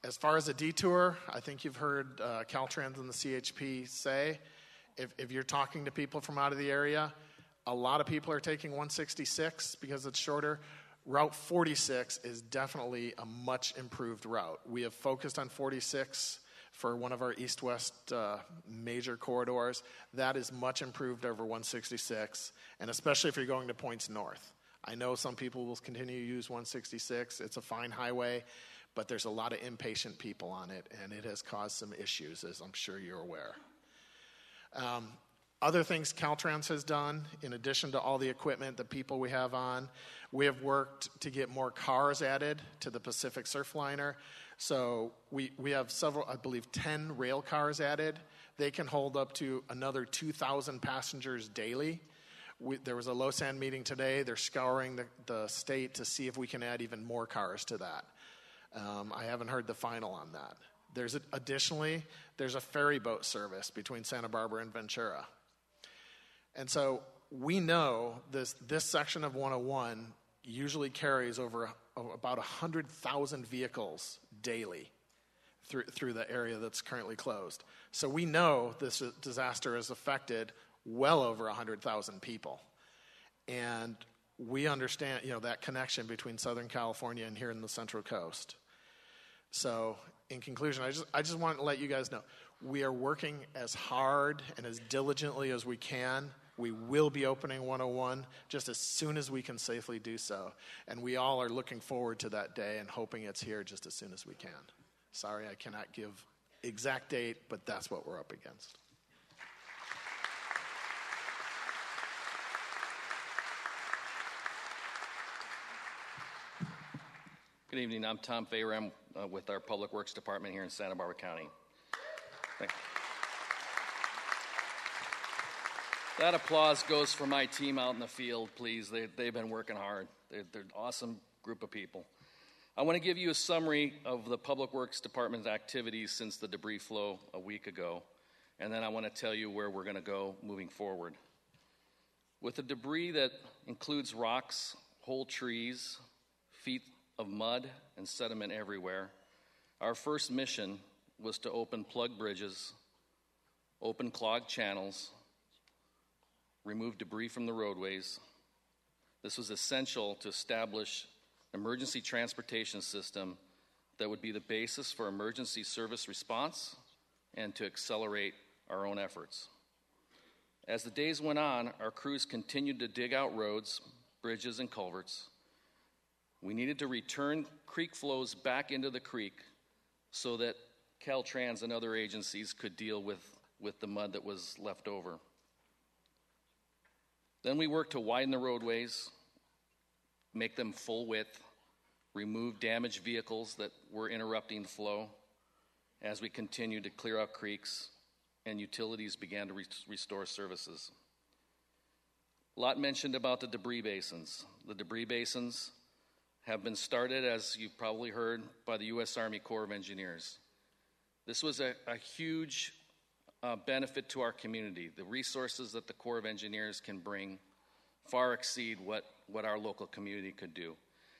As far as a detour, I think you've heard Caltrans and the CHP say, if you're talking to people from out of the area, a lot of people are taking 166 because it's shorter. Route 46 is definitely a much improved route. We have focused on 46 for one of our east-west major corridors. That is much improved over 166, and especially if you're going to points north. I know some people will continue to use 166. It's a fine highway, but there's a lot of impatient people on it, and it has caused some issues, as I'm sure you're aware. Other things Caltrans has done, in addition to all the equipment, the people we have on, we have worked to get more cars added to the Pacific Surfliner. So we have several, I believe 10 rail cars added. They can hold up to another 2,000 passengers daily. There was a LoSAN meeting today. They're scouring the state to see if we can add even more cars to that. I haven't heard the final on that. Additionally, there's a ferry boat service between Santa Barbara and Ventura. And so we know this section of 101 usually carries over about 100,000 vehicles daily through the area that's currently closed. So we know this disaster has affected well over 100,000 people. And we understand, that connection between Southern California and here in the Central Coast. So in conclusion, I just want to let you guys know, we are working as hard and as diligently as we can. We will be opening 101 just as soon as we can safely do so. And we all are looking forward to that day and hoping it's here just as soon as we can. Sorry, I cannot give exact date, but that's what we're up against. Good evening. I'm Tom Fayer. I'm with our Public Works Department here in Santa Barbara County. Thank you. That applause goes for my team out in the field, please. They've been working hard. They're an awesome group of people. I want to give you a summary of the Public Works Department's activities since the debris flow a week ago, and then I want to tell you where we're going to go moving forward. With the debris that includes rocks, whole trees, feet of mud, and sediment everywhere, our first mission was to open plug bridges, open clogged channels, remove debris from the roadways. This was essential to establish an emergency transportation system that would be the basis for emergency service response and to accelerate our own efforts. As the days went on, our crews continued to dig out roads, bridges, and culverts. We needed to return creek flows back into the creek so that Caltrans and other agencies could deal with the mud that was left over. Then we worked to widen the roadways, make them full width, remove damaged vehicles that were interrupting the flow as we continued to clear out creeks and utilities began to restore services. A lot mentioned about the debris basins. The debris basins have been started, as you've probably heard, by the U.S. Army Corps of Engineers. This was a huge benefit to our community. The resources that the Corps of Engineers can bring far exceed what what our local community could do.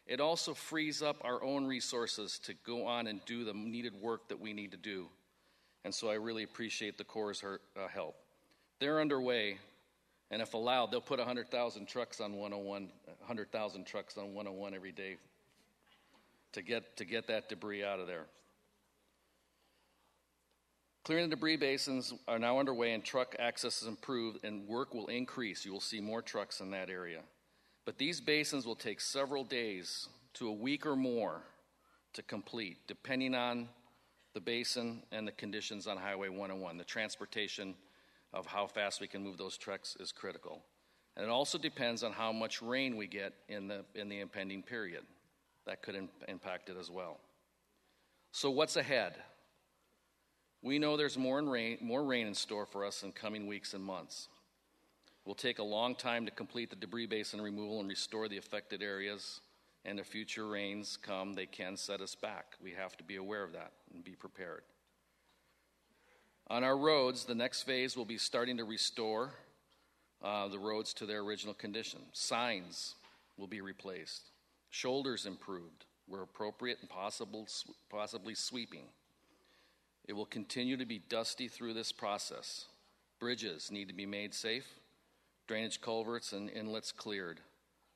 It also frees up our own resources to go on and do the needed work that we need to do. And so I really appreciate the Corps' help. They're underway, and if allowed, they'll put 100,000 trucks on 101 every day to get that debris out of there. Clearing the debris basins are now underway, and truck access is improved, and work will increase. You will see more trucks in that area. But these basins will take several days to a week or more to complete, depending on the basin and the conditions on Highway 101. The transportation of how fast we can move those trucks is critical. And it also depends on how much rain we get in the impending period. That could impact it as well. So what's ahead? We know there's more rain in store for us in coming weeks and months. It will take a long time to complete the debris basin removal and restore the affected areas, and if future rains come, they can set us back. We have to be aware of that and be prepared. On our roads, the next phase will be starting to restore the roads to their original condition. Signs will be replaced. Shoulders improved where appropriate and possibly sweeping. It will continue to be dusty through this process. Bridges need to be made safe. Drainage culverts and inlets cleared.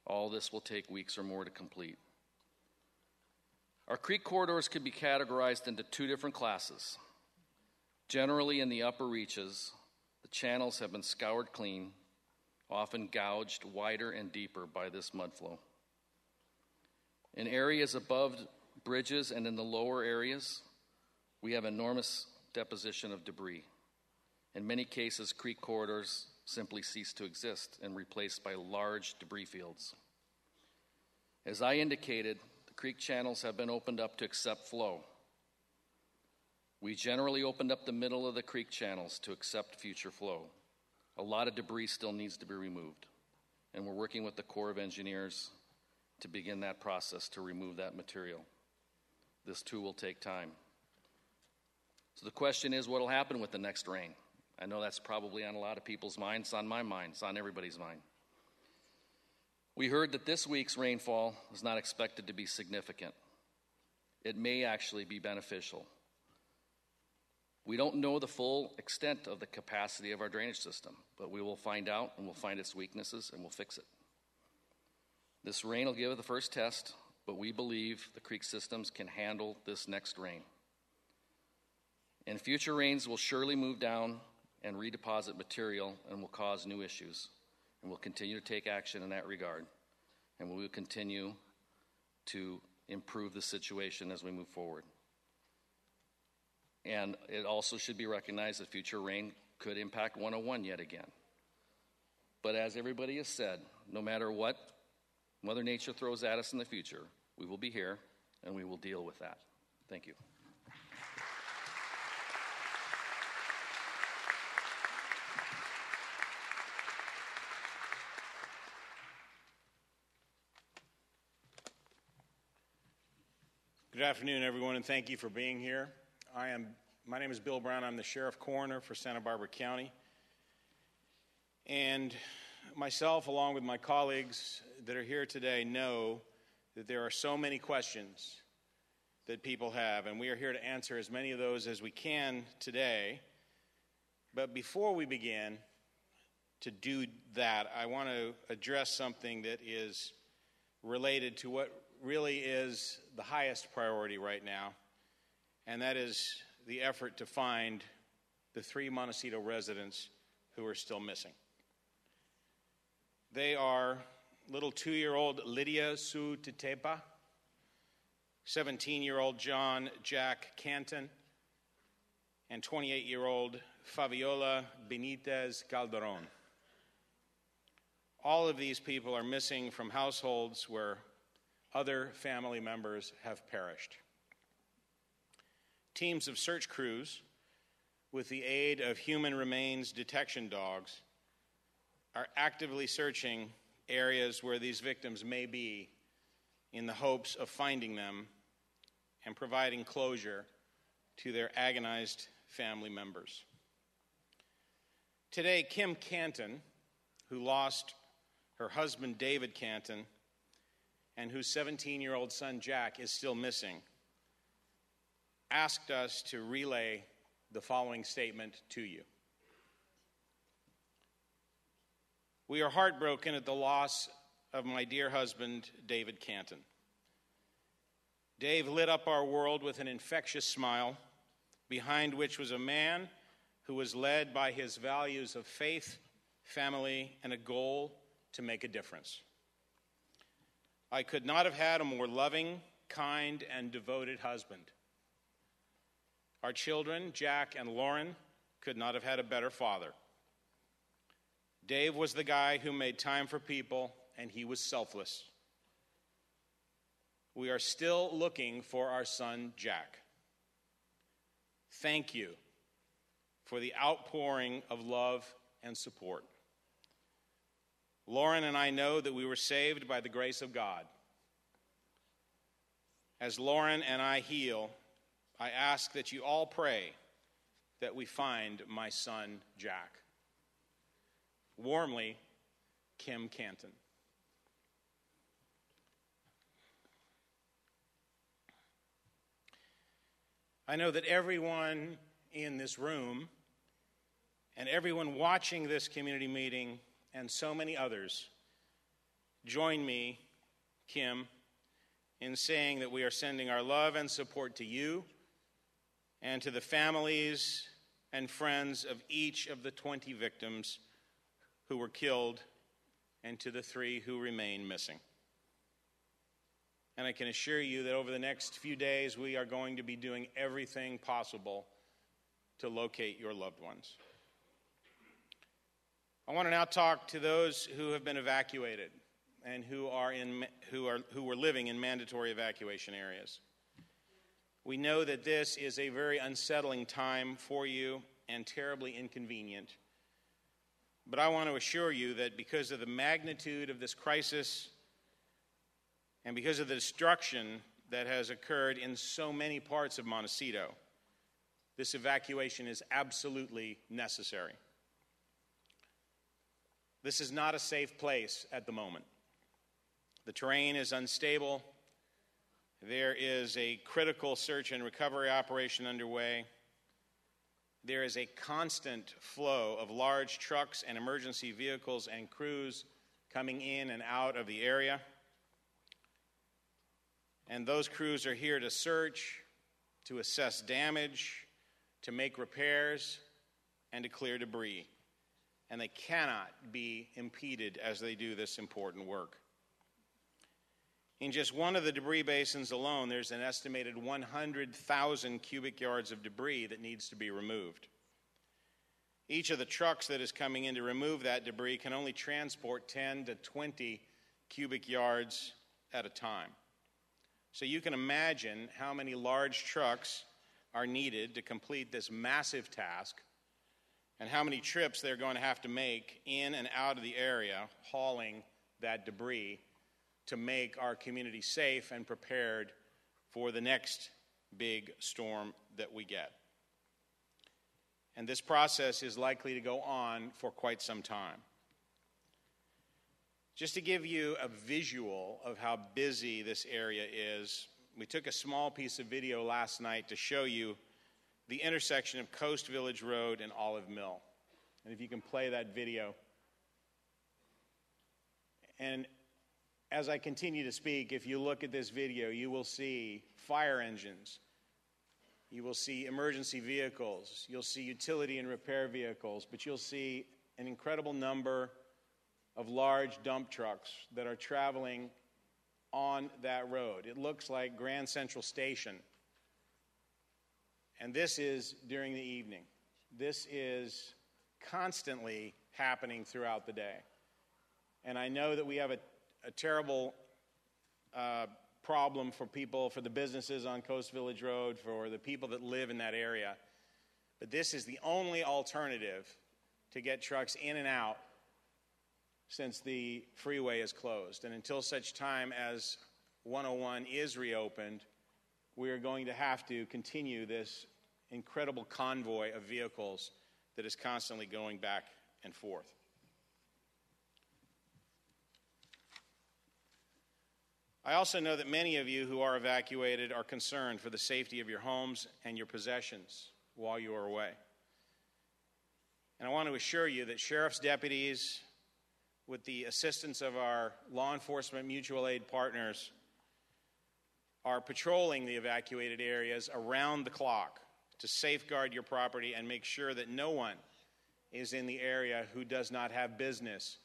All this will take weeks or more to complete. Our creek corridors could be categorized into two different classes. Generally, in the upper reaches, the channels have been scoured clean, often gouged wider and deeper by this mud flow. In areas above bridges and in the lower areas, we have enormous deposition of debris. In many cases, creek corridors simply cease to exist and replaced by large debris fields. As I indicated, the creek channels have been opened up to accept flow. We generally opened up the middle of the creek channels to accept future flow. A lot of debris still needs to be removed, and we're working with the Corps of Engineers to begin that process to remove that material. This too will take time. So the question is, what will happen with the next rain? I know that's probably on a lot of people's minds. It's on my mind. It's on everybody's mind. We heard that this week's rainfall is not expected to be significant. It may actually be beneficial. We don't know the full extent of the capacity of our drainage system, but we will find out, and we'll find its weaknesses, and we'll fix it. This rain will give it the first test, but we believe the creek systems can handle this next rain. And future rains will surely move down and redeposit material and will cause new issues. And we'll continue to take action in that regard. And we will continue to improve the situation as we move forward. And it also should be recognized that future rain could impact 101 yet again. But as everybody has said, no matter what Mother Nature throws at us in the future, we will be here and we will deal with that. Thank you. Good afternoon, everyone, and thank you for being here. My name is Bill Brown. I'm the Sheriff Coroner for Santa Barbara County. And myself, along with my colleagues that are here today, know that there are so many questions that people have, and we are here to answer as many of those as we can today. But before we begin to do that, I want to address something that is related to what really is the highest priority right now, and that is the effort to find the 3 Montecito residents who are still missing. They are little 2-year-old Lydia Sue Tetepa, 17-year-old John Jack Canton, and 28-year-old Fabiola Benitez Calderon. All of these people are missing from households where other family members have perished. Teams of search crews, with the aid of human remains detection dogs, are actively searching areas where these victims may be in the hopes of finding them and providing closure to their agonized family members. Today, Kim Canton, who lost her husband David Canton, and whose 17-year-old son Jack is still missing, asked us to relay the following statement to you. We are heartbroken at the loss of my dear husband, David Canton. Dave lit up our world with an infectious smile, behind which was a man who was led by his values of faith, family, and a goal to make a difference. I could not have had a more loving, kind, and devoted husband. Our children, Jack and Lauren, could not have had a better father. Dave was the guy who made time for people, and he was selfless. We are still looking for our son, Jack. Thank you for the outpouring of love and support. Lauren and I know that we were saved by the grace of God. As Lauren and I heal, I ask that you all pray that we find my son, Jack. Warmly, Kim Canton. I know that everyone in this room and everyone watching this community meeting and so many others join me, Kim, in saying that we are sending our love and support to you and to the families and friends of each of the 20 victims who were killed and to the 3 who remain missing. And I can assure you that over the next few days, we are going to be doing everything possible to locate your loved ones. I want to now talk to those who have been evacuated and who were living in mandatory evacuation areas. We know that this is a very unsettling time for you and terribly inconvenient. But I want to assure you that because of the magnitude of this crisis and because of the destruction that has occurred in so many parts of Montecito, this evacuation is absolutely necessary. This is not a safe place at the moment. The terrain is unstable. There is a critical search and recovery operation underway. There is a constant flow of large trucks and emergency vehicles and crews coming in and out of the area. And those crews are here to search, to assess damage, to make repairs, and to clear debris. And they cannot be impeded as they do this important work. In just one of the debris basins alone, there's an estimated 100,000 cubic yards of debris that needs to be removed. Each of the trucks that is coming in to remove that debris can only transport 10 to 20 cubic yards at a time. So you can imagine how many large trucks are needed to complete this massive task and how many trips they're going to have to make in and out of the area hauling that debris to make our community safe and prepared for the next big storm that we get. And this process is likely to go on for quite some time. Just to give you a visual of how busy this area is, we took a small piece of video last night to show you the intersection of Coast Village Road and Olive Mill. And if you can play that video. And as I continue to speak, if you look at this video, you will see fire engines. You will see emergency vehicles. You'll see utility and repair vehicles. But you'll see an incredible number of large dump trucks that are traveling on that road. It looks like Grand Central Station. And this is during the evening. This is constantly happening throughout the day. And I know that we have a terrible problem for people, for the businesses on Coast Village Road, for the people that live in that area. But this is the only alternative to get trucks in and out since the freeway is closed. And until such time as 101 is reopened, we are going to have to continue this incredible convoy of vehicles that is constantly going back and forth. I also know that many of you who are evacuated are concerned for the safety of your homes and your possessions while you are away. And I want to assure you that sheriff's deputies, with the assistance of our law enforcement mutual aid partners, are patrolling the evacuated areas around the clock to safeguard your property and make sure that no one is in the area who does not have business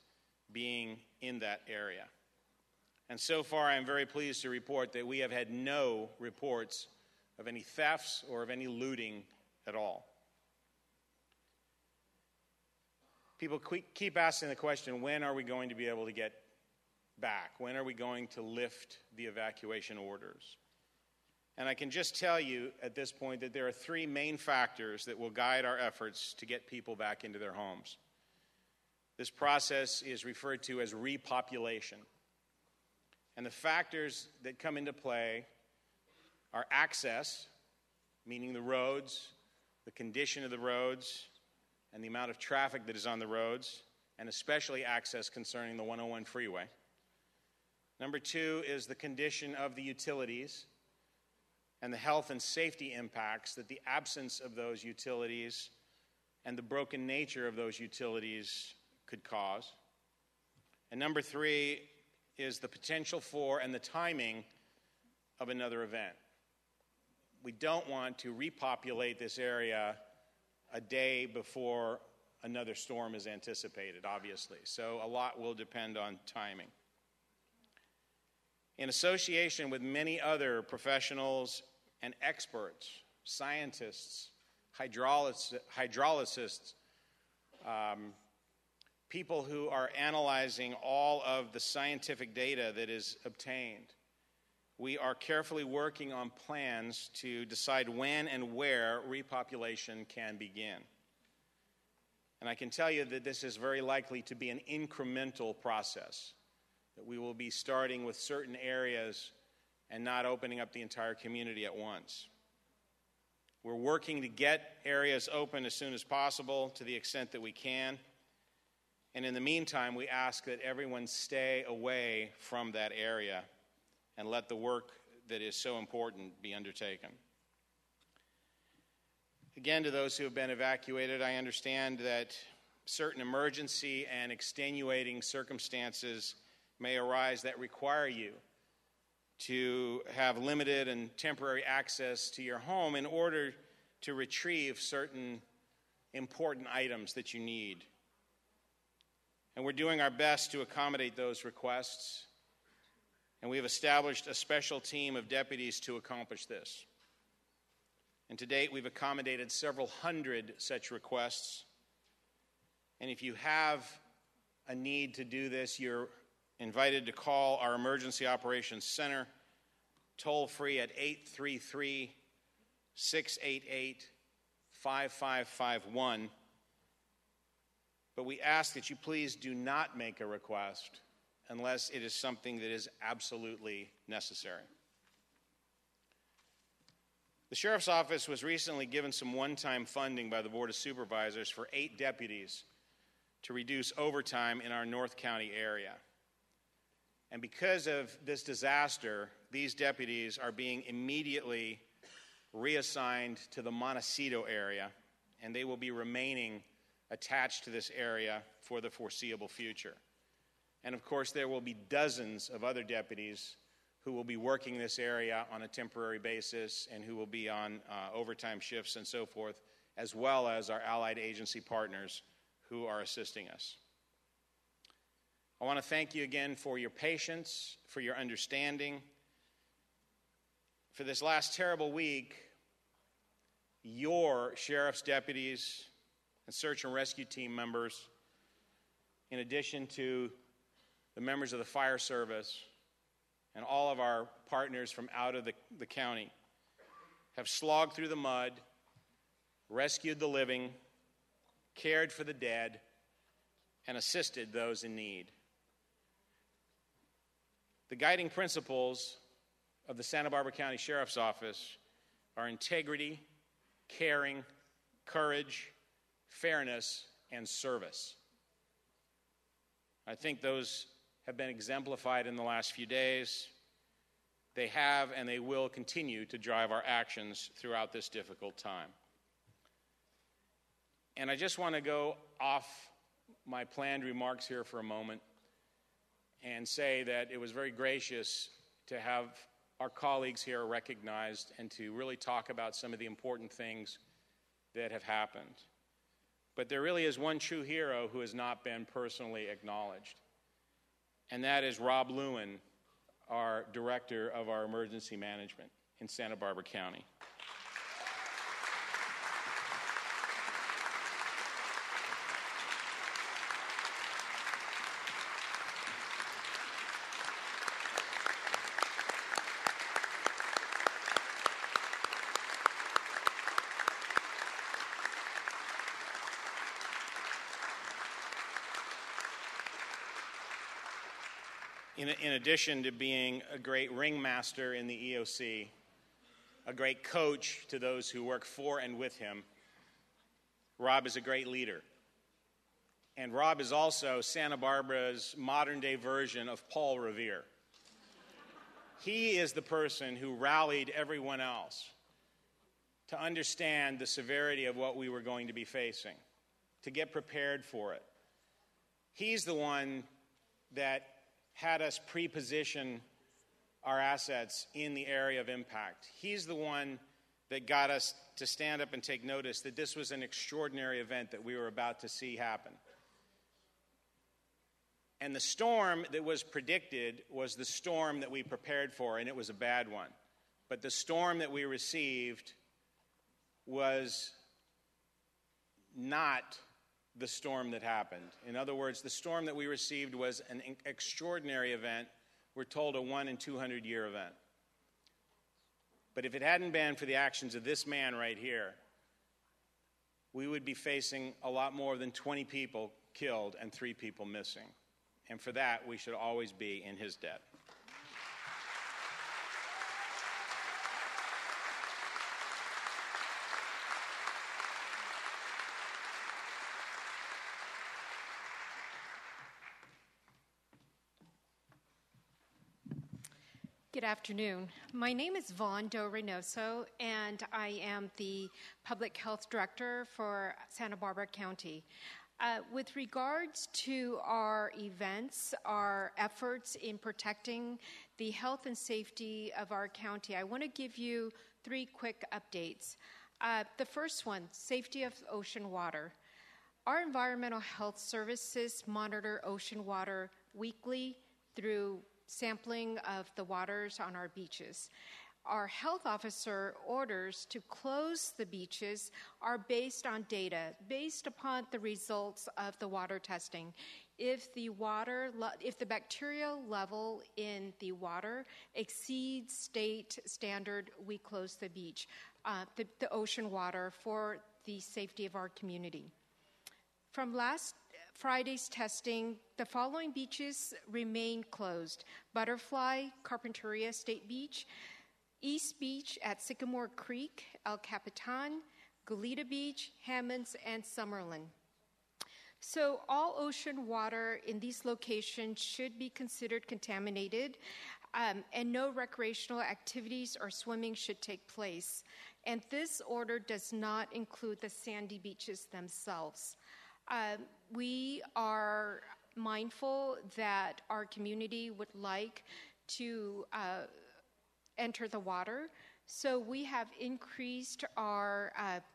being in that area. And so far, I am very pleased to report that we have had no reports of any thefts or of any looting at all. People keep asking the question, when are we going to be able to get back? When are we going to lift the evacuation orders? And I can just tell you at this point that there are three main factors that will guide our efforts to get people back into their homes. This process is referred to as repopulation. And the factors that come into play are access, meaning the roads, the condition of the roads, and the amount of traffic that is on the roads, and especially access concerning the 101 freeway. Number two is the condition of the utilities and the health and safety impacts that the absence of those utilities and the broken nature of those utilities could cause. And number three is the potential for and the timing of another event. We don't want to repopulate this area a day before another storm is anticipated, obviously. So a lot will depend on timing. In association with many other professionals and experts, scientists, hydrologists, people who are analyzing all of the scientific data that is obtained, we are carefully working on plans to decide when and where repopulation can begin. And I can tell you that this is very likely to be an incremental process, that we will be starting with certain areas and not opening up the entire community at once. We're working to get areas open as soon as possible to the extent that we can. And in the meantime, we ask that everyone stay away from that area and let the work that is so important be undertaken. Again, to those who have been evacuated, I understand that certain emergency and extenuating circumstances may arise that require you to have limited and temporary access to your home in order to retrieve certain important items that you need. And we're doing our best to accommodate those requests. And we have established a special team of deputies to accomplish this. And to date, we've accommodated several hundred such requests. And if you have a need to do this, you're invited to call our Emergency Operations Center, toll-free at 833-688-5551. But we ask that you please do not make a request unless it is something that is absolutely necessary. The Sheriff's Office was recently given some one-time funding by the Board of Supervisors for 8 deputies to reduce overtime in our North County area. And because of this disaster, these deputies are being immediately reassigned to the Montecito area, and they will be remaining attached to this area for the foreseeable future. And of course, there will be dozens of other deputies who will be working this area on a temporary basis and who will be on overtime shifts and so forth, as well as our allied agency partners who are assisting us. I want to thank you again for your patience, for your understanding. For this last terrible week, your sheriff's deputies and search and rescue team members, in addition to the members of the fire service and all of our partners from out of the county, have slogged through the mud, rescued the living, cared for the dead, and assisted those in need. The guiding principles of the Santa Barbara County Sheriff's Office are integrity, caring, courage, fairness, and service. I think those have been exemplified in the last few days, They have and they will continue to drive our actions throughout this difficult time. And I just want to go off my planned remarks here for a moment and say that it was very gracious to have our colleagues here recognized and to really talk about some of the important things that have happened. But there really is one true hero who has not been personally acknowledged, and that is Rob Lewin, our director of our emergency management in Santa Barbara County. In addition to being a great ringmaster in the EOC, a great coach to those who work for and with him, Rob is a great leader. And Rob is also Santa Barbara's modern-day version of Paul Revere. He is the person who rallied everyone else to understand the severity of what we were going to be facing, to get prepared for it. He's the one that had us pre-position our assets in the area of impact. He's the one that got us to stand up and take notice that this was an extraordinary event that we were about to see happen. And the storm that was predicted was the storm that we prepared for, and it was a bad one. But the storm that we received was not the storm that happened. In other words, the storm that we received was an extraordinary event. We're told a 1 in 200 year event. But if it hadn't been for the actions of this man right here, we would be facing a lot more than 20 people killed and 3 people missing. And for that, we should always be in his debt. Good afternoon. My name is Vaughn Do Reynoso, and I am the Public Health Director for Santa Barbara County. With regards to our events, our efforts in protecting the health and safety of our county, I want to give you 3 quick updates. The first one, safety of ocean water. Our environmental health services monitor ocean water weekly through sampling of the waters on our beaches. Our health officer orders to close the beaches are based on data, based upon the results of the water testing. If the bacterial level in the water exceeds state standard, we close the beach, the ocean water, for the safety of our community. From last Friday's testing, the following beaches remain closed: Butterfly, Carpinteria State Beach, East Beach at Sycamore Creek, El Capitan, Goleta Beach, Hammonds, and Summerlin. So all ocean water in these locations should be considered contaminated, and no recreational activities or swimming should take place. And this order does not include the sandy beaches themselves. We are mindful that our community would like to enter the water, so we have increased our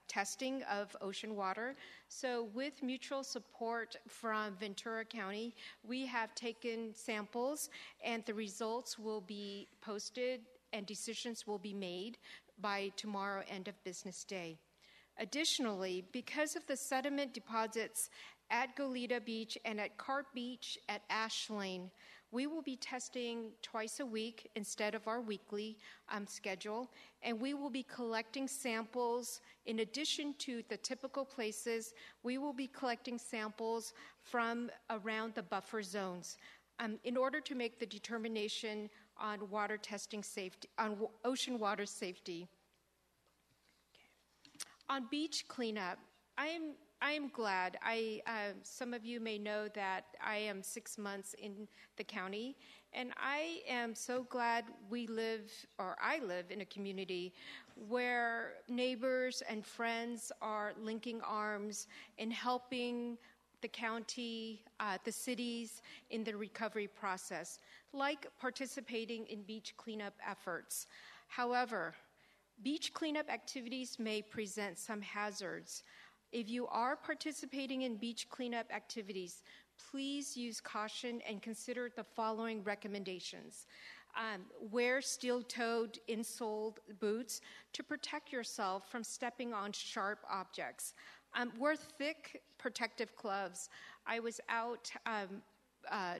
testing of ocean water. So with mutual support from Ventura County, we have taken samples, and the results will be posted and decisions will be made by tomorrow, end of business day. Additionally, because of the sediment deposits at Goleta Beach and at Carp Beach at Ash Lane, we will be testing twice a week instead of our weekly schedule, and we will be collecting samples. In addition to the typical places, we will be collecting samples from around the buffer zones in order to make the determination on water testing safety, on ocean water safety. On beach cleanup, I am I'm glad. Some of you may know that I am 6 months in the county, and I am so glad I live in a community where neighbors and friends are linking arms and helping the county, the cities in the recovery process, like participating in beach cleanup efforts. However, beach cleanup activities may present some hazards. If you are participating in beach cleanup activities, please use caution and consider the following recommendations. Wear steel-toed insoled boots to protect yourself from stepping on sharp objects. Wear thick protective gloves. I was out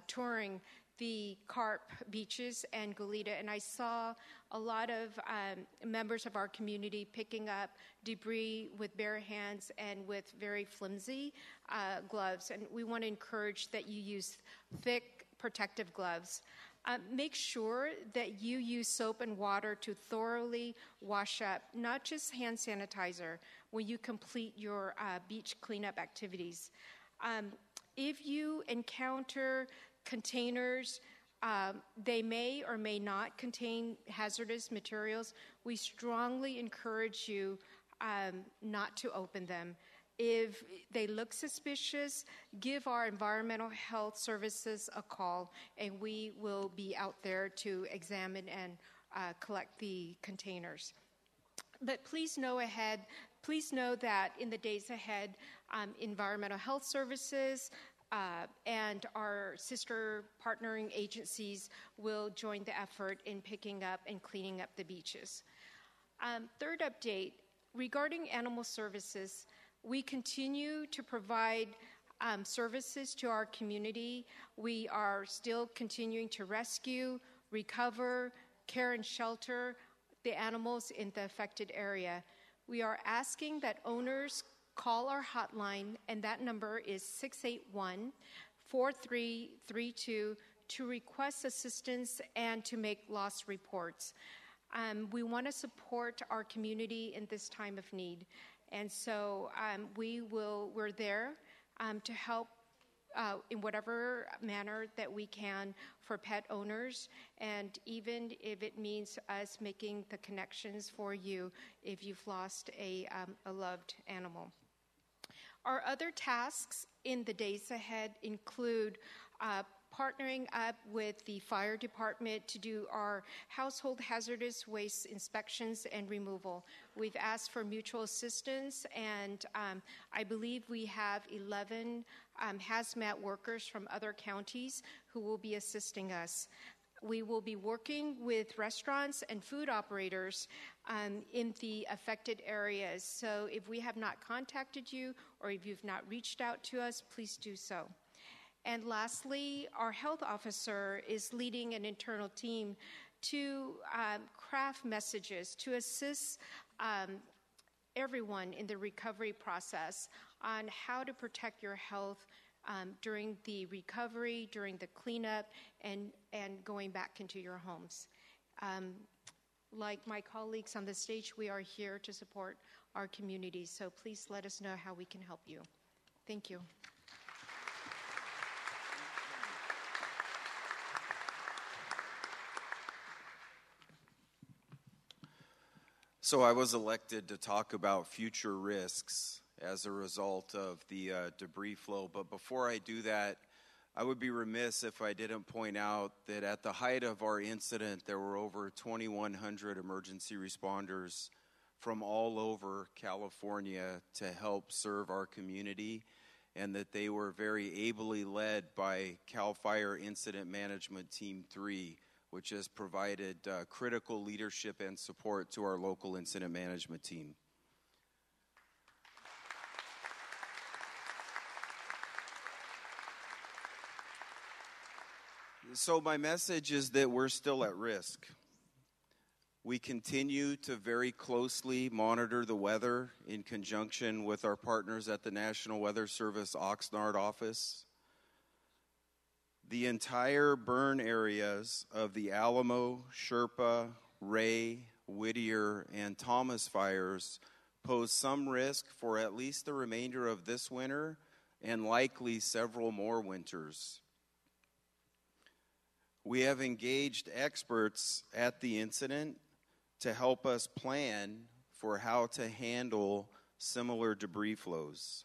touring the Carp beaches and Goleta, and I saw a lot of members of our community picking up debris with bare hands and with very flimsy gloves, and we want to encourage that you use thick protective gloves. Make sure that you use soap and water to thoroughly wash up, not just hand sanitizer, when you complete your beach cleanup activities. If you encounter containers, they may or may not contain hazardous materials. We strongly encourage you not to open them. If they look suspicious, give our environmental health services a call, and we will be out there to examine and collect the containers. But please know that in the days ahead, environmental health services and our sister partnering agencies will join the effort in picking up and cleaning up the beaches. Third update, regarding animal services, we continue to provide services to our community. We are still continuing to rescue, recover, care, and shelter the animals in the affected area. We are asking that owners call our hotline, and that number is 681-4332, to request assistance and to make loss reports. We want to support our community in this time of need. And so we're there to help in whatever manner that we can for pet owners, and even if it means us making the connections for you if you've lost a loved animal. Our other tasks in the days ahead include partnering up with the fire department to do our household hazardous waste inspections and removal. We've asked for mutual assistance, and I believe we have 11 hazmat workers from other counties who will be assisting us. We will be working with restaurants and food operators in the affected areas. So if we have not contacted you or if you've not reached out to us, please do so. And lastly, our health officer is leading an internal team to craft messages to assist everyone in the recovery process on how to protect your health during the recovery, during the cleanup, and going back into your homes. Like my colleagues on the stage, we are here to support our community, so please let us know how we can help you. Thank you. So I was elected to talk about future risks as a result of the debris flow. But before I do that, I would be remiss if I didn't point out that at the height of our incident, there were over 2,100 emergency responders from all over California to help serve our community, and that they were very ably led by CAL FIRE Incident Management Team 3, which has provided critical leadership and support to our local incident management team. So my message is that we're still at risk. We continue to very closely monitor the weather in conjunction with our partners at the National Weather Service Oxnard office. The entire burn areas of the Alamo, Sherpa, Ray, Whittier, and Thomas fires pose some risk for at least the remainder of this winter and likely several more winters. We have engaged experts at the incident to help us plan for how to handle similar debris flows.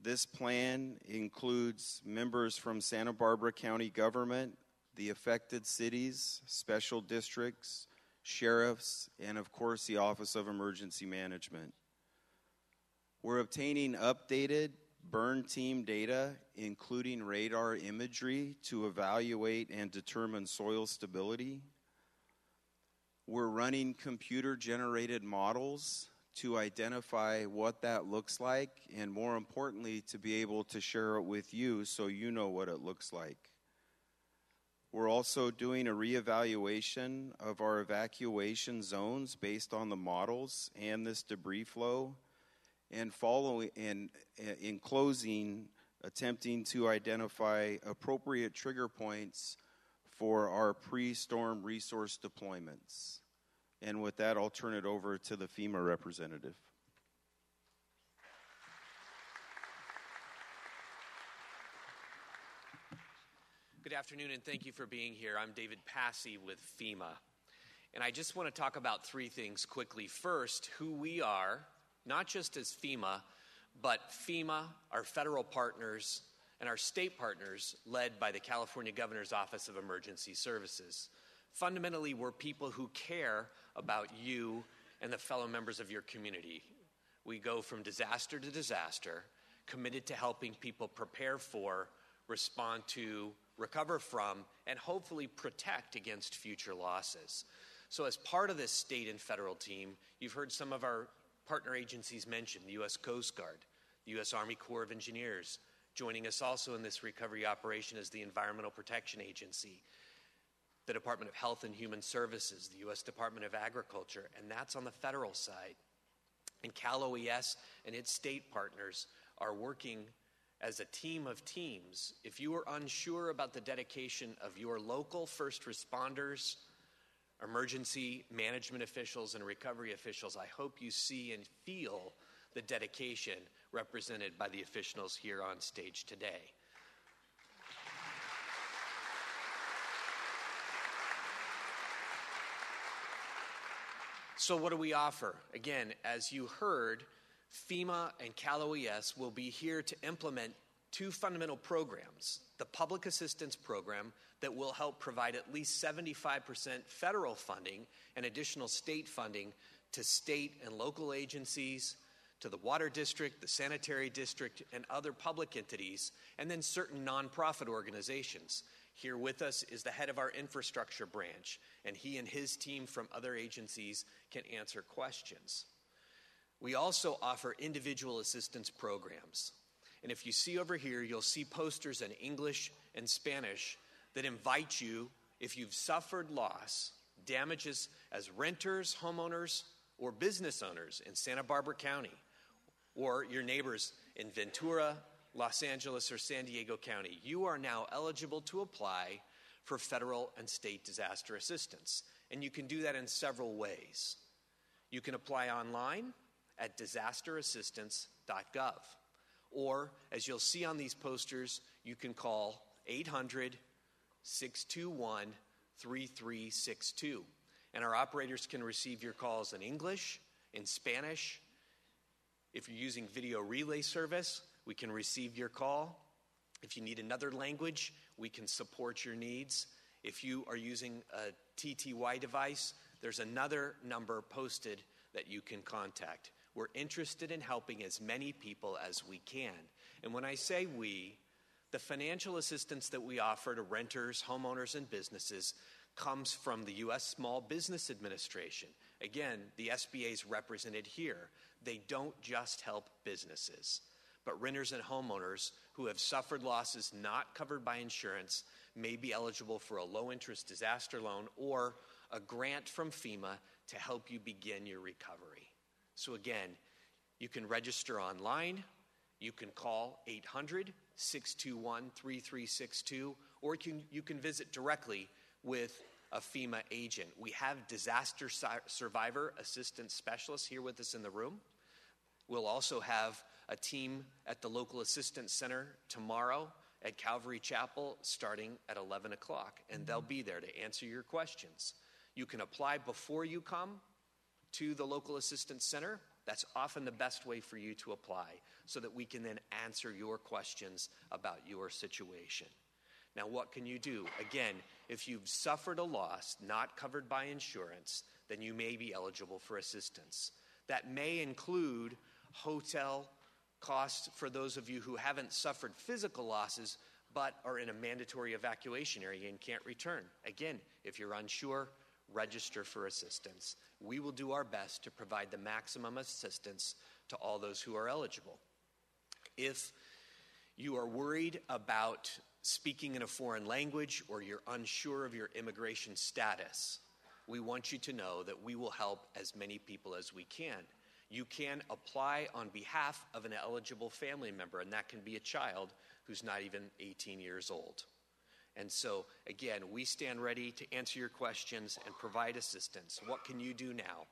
This plan includes members from Santa Barbara County government, the affected cities, special districts, sheriffs, and of course the Office of Emergency Management. We're obtaining updated burn team data, including radar imagery, to evaluate and determine soil stability. We're running computer-generated models to identify what that looks like, and more importantly, to be able to share it with you so you know what it looks like. We're also doing a reevaluation of our evacuation zones based on the models and this debris flow, and in closing, attempting to identify appropriate trigger points for our pre-storm resource deployments. And with that, I'll turn it over to the FEMA representative. Good afternoon, and thank you for being here. I'm David Passy with FEMA. And I just want to talk about three things quickly. First, who we are, not just as FEMA, but FEMA, our federal partners, and our state partners, led by the California Governor's Office of Emergency Services. Fundamentally, we're people who care about you and the fellow members of your community. We go from disaster to disaster, committed to helping people prepare for, respond to, recover from, and hopefully protect against future losses. So as part of this state and federal team, you've heard some of our partner agencies mentioned, the U.S. Coast Guard, the U.S. Army Corps of Engineers. Joining us also in this recovery operation is the Environmental Protection Agency, the Department of Health and Human Services, the U.S. Department of Agriculture, and that's on the federal side. And Cal OES and its state partners are working as a team of teams. If you are unsure about the dedication of your local first responders, emergency management officials, and recovery officials, I hope you see and feel the dedication represented by the officials here on stage today. So what do we offer? Again, as you heard, FEMA and Cal OES will be here to implement two fundamental programs. The Public Assistance Program that will help provide at least 75% federal funding and additional state funding to state and local agencies, to the Water District, the Sanitary District, and other public entities, and then certain nonprofit organizations. Here with us is the head of our infrastructure branch, and he and his team from other agencies can answer questions. We also offer individual assistance programs. And if you see over here, you'll see posters in English and Spanish that invite you, if you've suffered loss, damages as renters, homeowners, or business owners in Santa Barbara County, or your neighbors in Ventura, Los Angeles, or San Diego County, you are now eligible to apply for federal and state disaster assistance. And you can do that in several ways. You can apply online at disasterassistance.gov. Or, as you'll see on these posters, you can call 800-621-3362. And our operators can receive your calls in English, in Spanish. If you're using video relay service, we can receive your call. If you need another language, we can support your needs. If you are using a TTY device, there's another number posted that you can contact. We're interested in helping as many people as we can. And when I say we, the financial assistance that we offer to renters, homeowners, and businesses comes from the U.S. Small Business Administration. Again, the SBA is represented here. They don't just help businesses, but renters and homeowners who have suffered losses not covered by insurance may be eligible for a low-interest disaster loan or a grant from FEMA to help you begin your recovery. So again, you can register online, you can call 800-621-3362, or you can visit directly with a FEMA agent. We have disaster survivor assistance specialists here with us in the room. We'll also have a team at the local assistance center tomorrow at Calvary Chapel starting at 11 o'clock, and they'll be there to answer your questions. You can apply before you come to the local assistance center. That's often the best way for you to apply so that we can then answer your questions about your situation. Now, what can you do? Again, if you've suffered a loss not covered by insurance, then you may be eligible for assistance. That may include hotel costs for those of you who haven't suffered physical losses but are in a mandatory evacuation area and can't return. Again, if you're unsure, register for assistance. We will do our best to provide the maximum assistance to all those who are eligible. If you are worried about speaking in a foreign language or you're unsure of your immigration status, we want you to know that we will help as many people as we can. You can apply on behalf of an eligible family member, and that can be a child who's not even 18 years old. And so, again, we stand ready to answer your questions and provide assistance. What can you do now?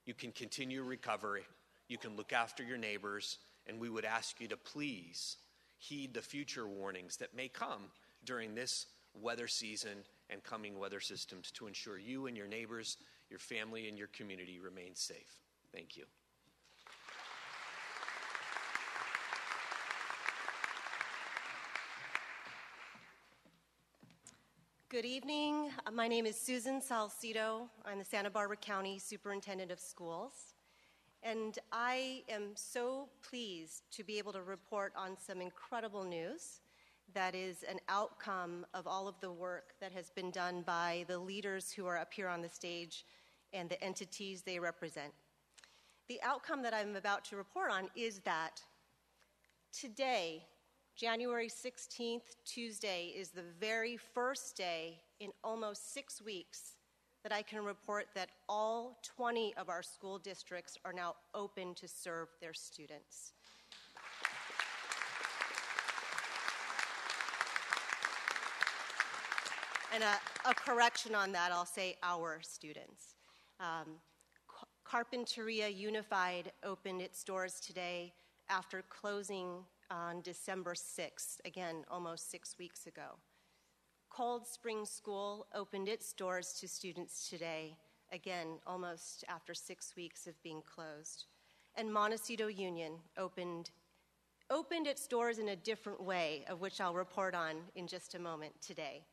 You can continue recovery. You can look after your neighbors, and we would ask you to please heed the future warnings that may come during this weather season and coming weather systems to ensure you and your neighbors, your family, and your community remain safe. Thank you. Good evening. My name is Susan Salcido. I'm the Santa Barbara County Superintendent of Schools. And I am so pleased to be able to report on some incredible news that is an outcome of all of the work that has been done by the leaders who are up here on the stage and the entities they represent. The outcome that I'm about to report on is that today, January 16th, Tuesday, is the very first day in almost 6 weeks that I can report that all 20 of our school districts are now open to serve their students. And a correction on that, I'll say our students. Carpinteria Unified opened its doors today after closing on December 6th, again, almost 6 weeks ago. Cold Spring School opened its doors to students today, again, almost after 6 weeks of being closed. And Montecito Union opened its doors in a different way, of which I'll report on in just a moment today.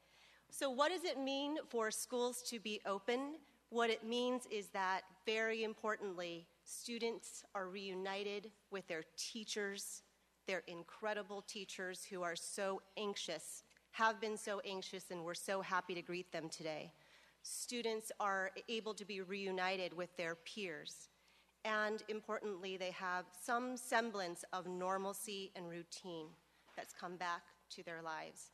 So what does it mean for schools to be open? What it means is that, very importantly, students are reunited with their teachers, their incredible teachers who are so anxious, have been so anxious, and we're so happy to greet them today. Students are able to be reunited with their peers. And importantly, they have some semblance of normalcy and routine that's come back to their lives.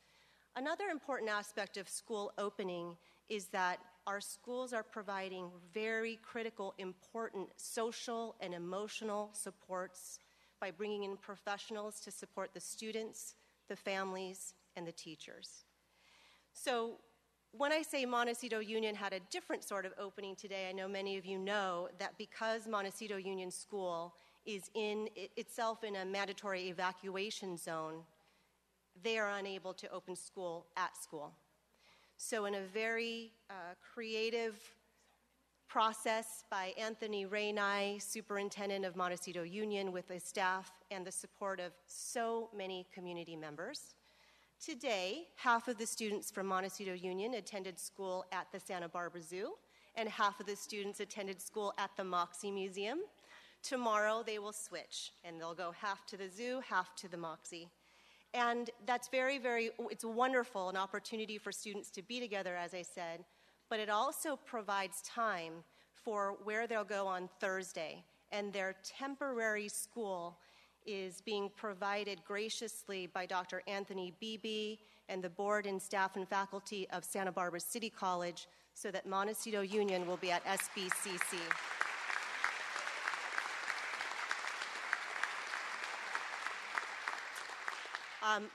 Another important aspect of school opening is that our schools are providing very critical, important social and emotional supports by bringing in professionals to support the students, the families, and the teachers. So when I say Montecito Union had a different sort of opening today, I know many of you know that because Montecito Union School is itself in a mandatory evacuation zone, they are unable to open school at school. So in a very creative process by Anthony Rainai, Superintendent of Montecito Union, with his staff and the support of so many community members, today, half of the students from Montecito Union attended school at the Santa Barbara Zoo, and half of the students attended school at the Moxie Museum. Tomorrow, they will switch, and they'll go half to the zoo, half to the Moxie. And that's it's wonderful, an opportunity for students to be together, as I said, but it also provides time for where they'll go on Thursday. And their temporary school is being provided graciously by Dr. Anthony Beebe and the board and staff and faculty of Santa Barbara City College, so that Montecito Union will be at SBCC.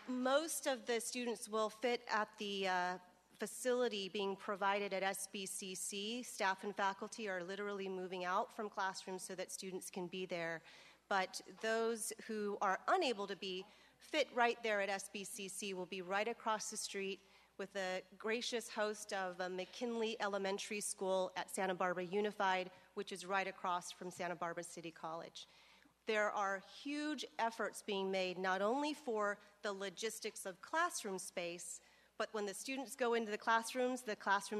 Most of the students will fit at the facility being provided at SBCC. Staff and faculty are literally moving out from classrooms so that students can be there. But those who are unable to be fit right there at SBCC will be right across the street with a gracious host of McKinley Elementary School at Santa Barbara Unified, which is right across from Santa Barbara City College. There are huge efforts being made not only for the logistics of classroom space, but when the students go into the classrooms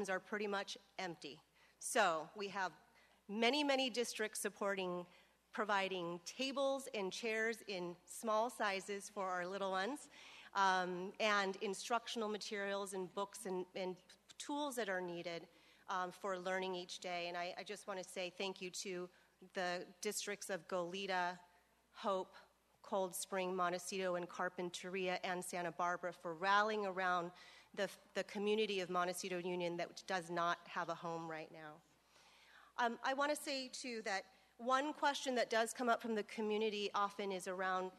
are pretty much empty. So we have many, many districts providing tables and chairs in small sizes for our little ones, and instructional materials and books and tools that are needed for learning each day. And I just want to say thank you to the districts of Goleta, Hope, Cold Spring, Montecito, and Carpinteria, and Santa Barbara for rallying around the community of Montecito Union that does not have a home right now. I want to say, too, that one question that does come up from the community often is around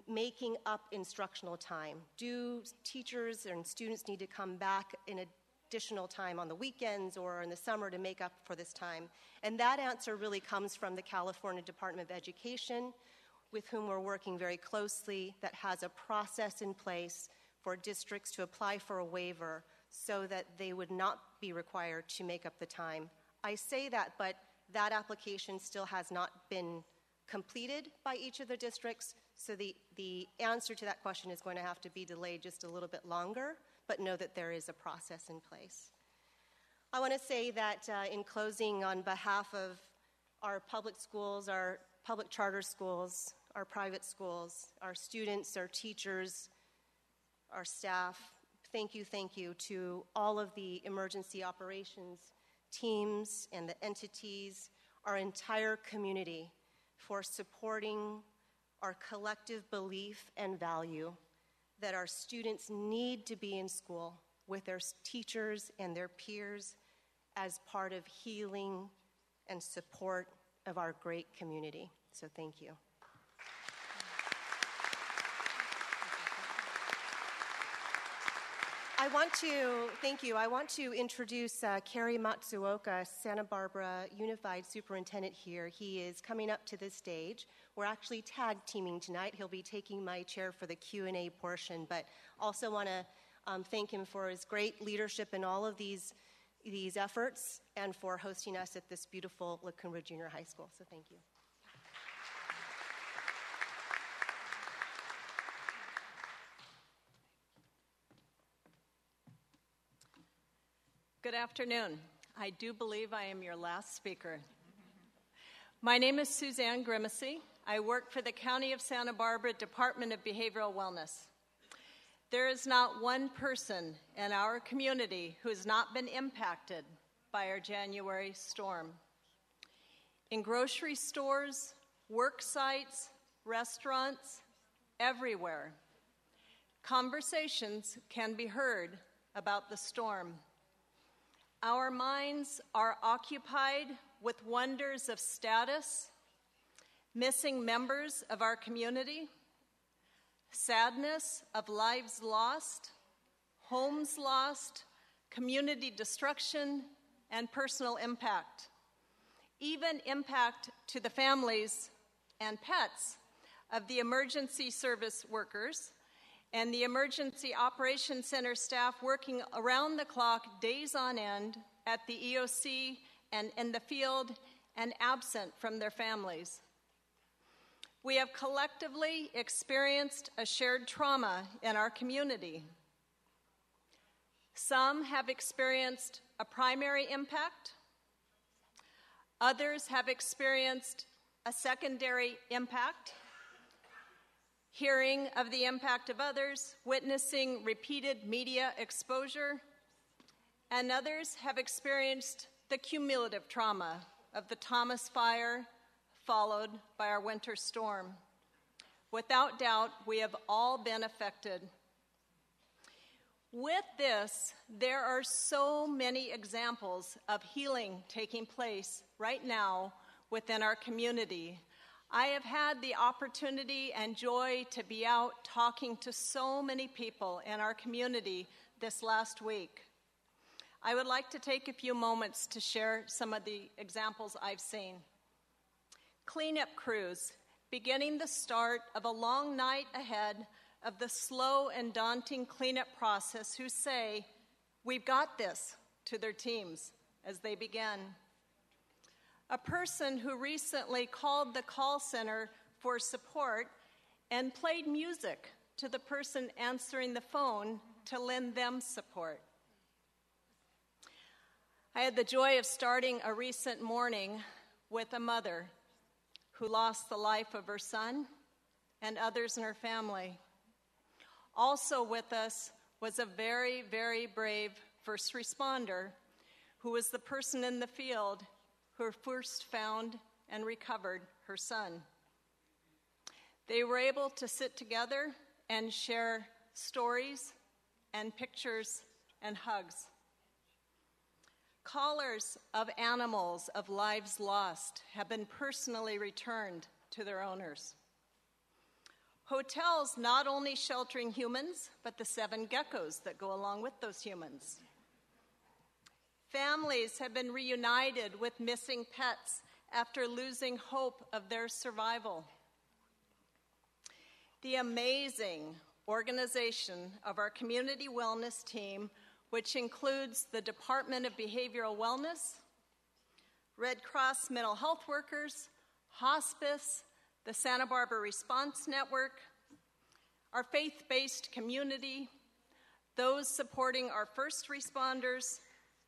making up instructional time. Do teachers and students need to come back in additional time on the weekends or in the summer to make up for this time? And that answer really comes from the California Department of Education, with whom we're working very closely, that has a process in place for districts to apply for a waiver so that they would not be required to make up the time. I say that, but that application still has not been completed by each of the districts, so the answer to that question is going to have to be delayed just a little bit longer, but know that there is a process in place. I want to say that in closing, on behalf of our public schools, our public charter schools, our private schools, our students, our teachers, our staff, thank you to all of the emergency operations teams and the entities, our entire community, for supporting our collective belief and value that our students need to be in school with their teachers and their peers as part of healing and support of our great community. So thank you. I want to introduce Kerry Matsuoka, Santa Barbara Unified Superintendent here. He is coming up to the stage. We're actually tag teaming tonight. He'll be taking my chair for the Q&A portion, but also want to thank him for his great leadership in all of these efforts and for hosting us at this beautiful La Cumbre Junior High School. So thank you. Good afternoon. I do believe I am your last speaker. My name is Suzanne Grimacy. I work for the County of Santa Barbara Department of Behavioral Wellness. There is not one person in our community who has not been impacted by our January storm. In grocery stores, work sites, restaurants, everywhere, conversations can be heard about the storm. Our minds are occupied with wonders of status, missing members of our community, sadness of lives lost, homes lost, community destruction, and personal impact. Even impact to the families and pets of the emergency service workers and the Emergency Operations Center staff working around the clock, days on end, at the EOC and in the field and absent from their families. We have collectively experienced a shared trauma in our community. Some have experienced a primary impact. Others have experienced a secondary impact. Hearing of the impact of others, witnessing repeated media exposure, and others have experienced the cumulative trauma of the Thomas Fire, followed by our winter storm. Without doubt, we have all been affected. With this, there are so many examples of healing taking place right now within our community. I have had the opportunity and joy to be out talking to so many people in our community this last week. I would like to take a few moments to share some of the examples I've seen. Cleanup crews, beginning the start of a long night ahead of the slow and daunting cleanup process, who say, "We've got this," to their teams as they begin. A person who recently called the call center for support and played music to the person answering the phone to lend them support. I had the joy of starting a recent morning with a mother who lost the life of her son and others in her family. Also with us was a very, very brave first responder who was the person in the field who first found and recovered her son. They were able to sit together and share stories and pictures and hugs. Collars of animals, of lives lost, have been personally returned to their owners. Hotels not only sheltering humans, but the 7 geckos that go along with those humans. Families have been reunited with missing pets after losing hope of their survival. The amazing organization of our community wellness team, which includes the Department of Behavioral Wellness, Red Cross mental health workers, hospice, the Santa Barbara Response Network, our faith-based community, those supporting our first responders,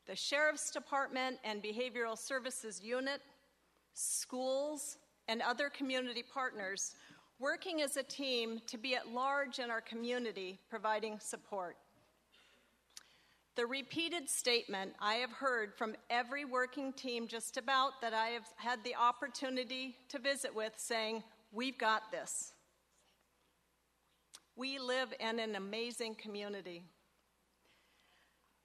the Sheriff's Department and Behavioral Services Unit, schools, and other community partners working as a team to be at large in our community providing support. The repeated statement I have heard from every working team just about that I have had the opportunity to visit with saying, "We've got this." We live in an amazing community.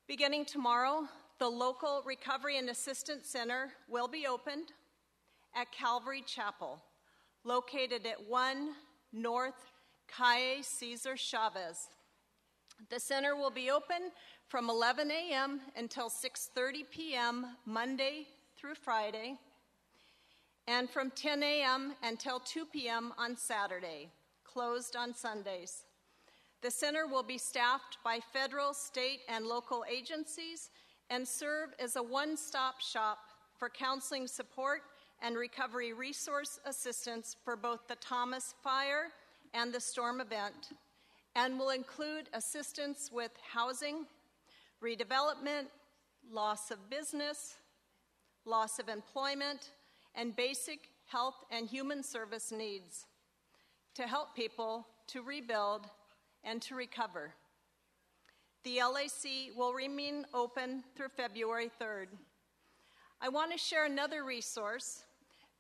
Beginning tomorrow, the local Recovery and Assistance Center will be opened at Calvary Chapel, located at 1 North Calle Cesar Chavez. The center will be open from 11 a.m. until 6:30 p.m. Monday through Friday, and from 10 a.m. until 2 p.m. on Saturday, closed on Sundays. The center will be staffed by federal, state, and local agencies and serve as a one-stop shop for counseling support and recovery resource assistance for both the Thomas Fire and the storm event, and will include assistance with housing, redevelopment, loss of business, loss of employment, and basic health and human service needs to help people to rebuild and to recover. The LAC will remain open through February 3rd. I want to share another resource.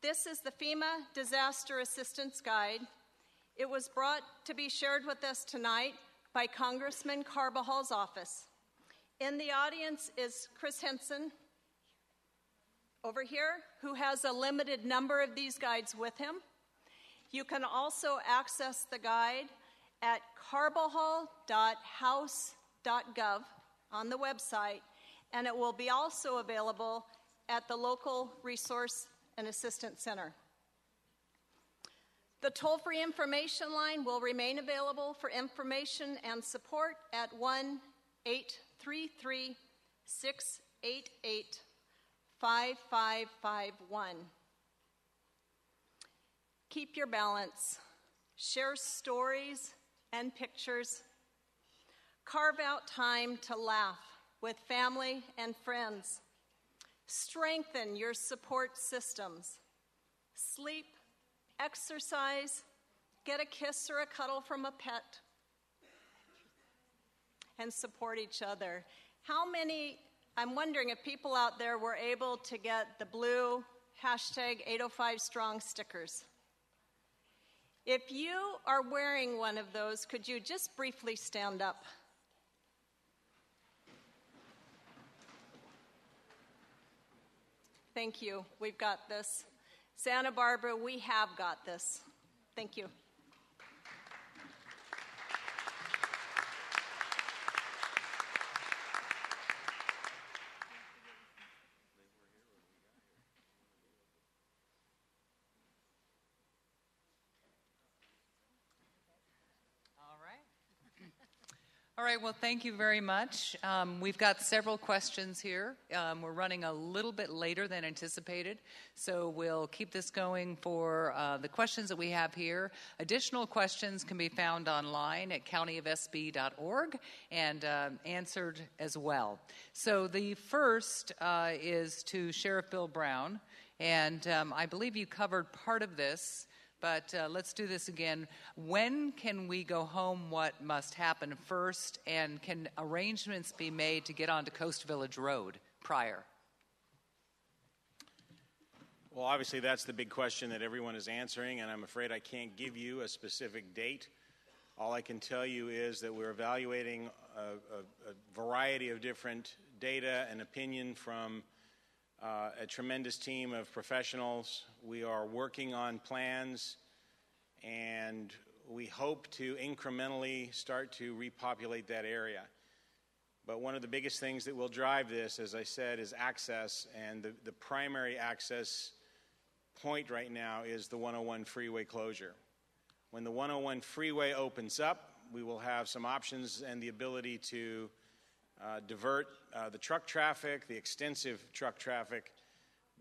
This is the FEMA Disaster Assistance Guide. It was brought to be shared with us tonight by Congressman Carvajal's office. In the audience is Chris Henson over here, who has a limited number of these guides with him. You can also access the guide at carbajal.house.gov on the website, and it will be also available at the local Resource and Assistance Center. The toll-free information line will remain available for information and support at 1-833-688-5551. Keep your balance. Share stories and pictures. Carve out time to laugh with family and friends. Strengthen your support systems. Sleep, exercise, get a kiss or a cuddle from a pet, and support each other. How many, I'm wondering if people out there were able to get the blue #805strong stickers. If you are wearing one of those, could you just briefly stand up? Thank you. We've got this. Santa Barbara, we have got this. Thank you. All right, well, thank you very much. We've got several questions here. We're running a little bit later than anticipated, so we'll keep this going for the questions that we have here. Additional questions can be found online at countyofsb.org and answered as well. So the first is to Sheriff Bill Brown, and I believe you covered part of this, but let's do this again. When can we go home? What must happen first? And can arrangements be made to get onto Coast Village Road prior? Well, obviously, that's the big question that everyone is answering, and I'm afraid I can't give you a specific date. All I can tell you is that we're evaluating a variety of different data and opinion from a tremendous team of professionals. We are working on plans, and we hope to incrementally start to repopulate that area. But one of the biggest things that will drive this, as I said, is access, and the primary access point right now is the 101 freeway closure. When the 101 freeway opens up, we will have some options and the ability to divert the truck traffic, the extensive truck traffic,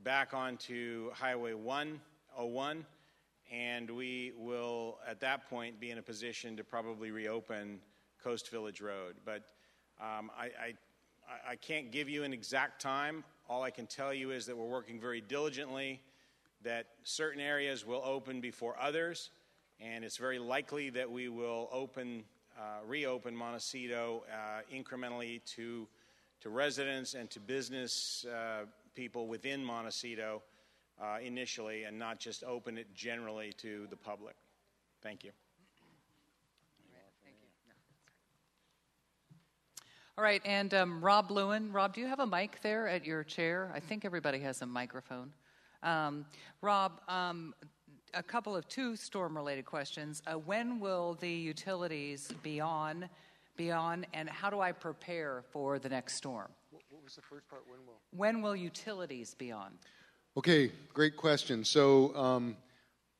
back onto Highway 101, and we will, at that point, be in a position to probably reopen Coast Village Road. But I can't give you an exact time. All I can tell you is that we're working very diligently, that certain areas will open before others, and it's very likely that we will reopen Montecito incrementally to residents and to business people within Montecito initially, and not just open it generally to the public. Thank you. All right, and Rob Lewin. Rob, do you have a mic there at your chair? I think everybody has a microphone. Rob, a couple of two storm-related questions. When will the utilities be on, and how do I prepare for the next storm? What was the first part? When will utilities be on? Okay, great question. So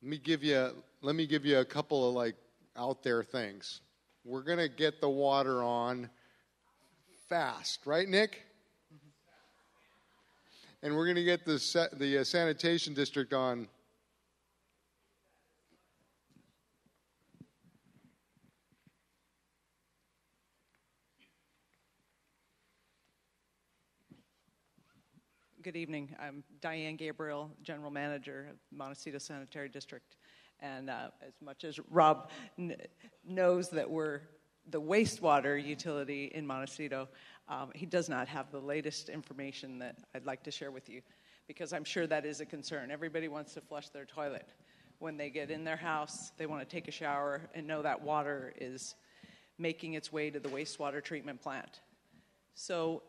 let me give you a couple of out there things. We're going to get the water on fast, right, Nick? And we're going to get the sanitation district on. Good evening. I'm Diane Gabriel, General Manager of Montecito Sanitary District. And as much as Rob knows that we're the wastewater utility in Montecito, he does not have the latest information that I'd like to share with you, because I'm sure that is a concern. Everybody wants to flush their toilet. When they get in their house, they want to take a shower and know that water is making its way to the wastewater treatment plant. So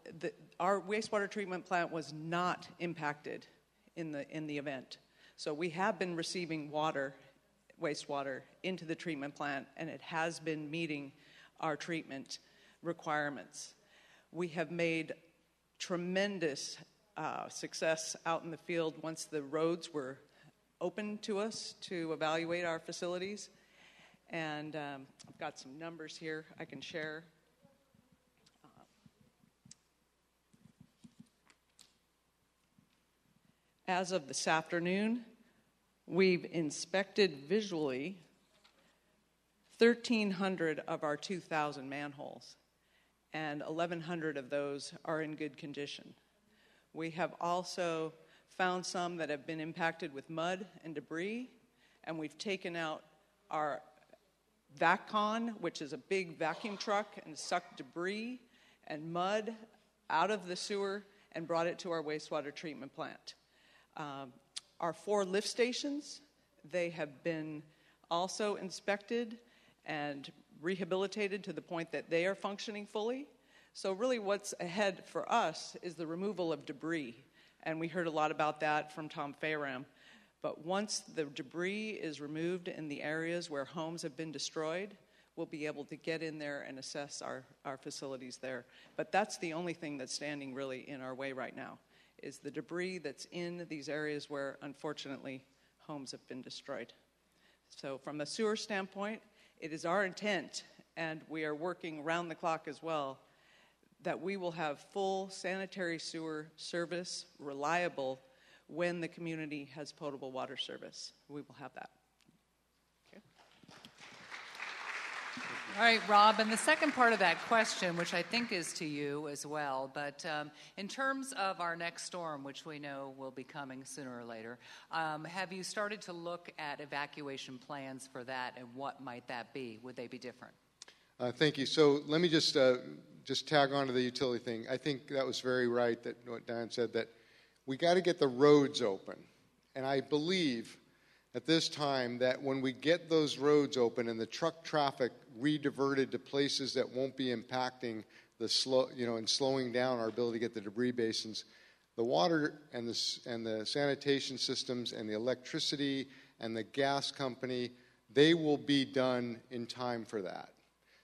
our wastewater treatment plant was not impacted in the event. So we have been receiving wastewater into the treatment plant, and it has been meeting our treatment requirements. We have made tremendous success out in the field once the roads were open to us to evaluate our facilities. And I've got some numbers here I can share. As of this afternoon, we've inspected visually 1,300 of our 2,000 manholes, and 1,100 of those are in good condition. We have also found some that have been impacted with mud and debris, and we've taken out our VacCon, which is a big vacuum truck, and sucked debris and mud out of the sewer and brought it to our wastewater treatment plant. Our 4 lift stations, they have been also inspected and rehabilitated to the point that they are functioning fully. So really what's ahead for us is the removal of debris. And we heard a lot about that from Tom Fayram. But once the debris is removed in the areas where homes have been destroyed, we'll be able to get in there and assess our facilities there. But that's the only thing that's standing really in our way right now, is the debris that's in these areas where, unfortunately, homes have been destroyed. So from a sewer standpoint, it is our intent and we are working around the clock as well, that we will have full sanitary sewer service, reliable, when the community has potable water service. We will have that. All right, Rob, and the second part of that question, which I think is to you as well, but in terms of our next storm, which we know will be coming sooner or later, have you started to look at evacuation plans for that, and what might that be? Would they be different? Thank you. So let me just tag on to the utility thing. I think that was very right, that what Diane said, that we got to get the roads open. And I believe at this time that when we get those roads open and the truck traffic rediverted to places that won't be impacting the and slowing down our ability to get the debris basins, the water and the sanitation systems and the electricity and the gas company, they will be done in time for that.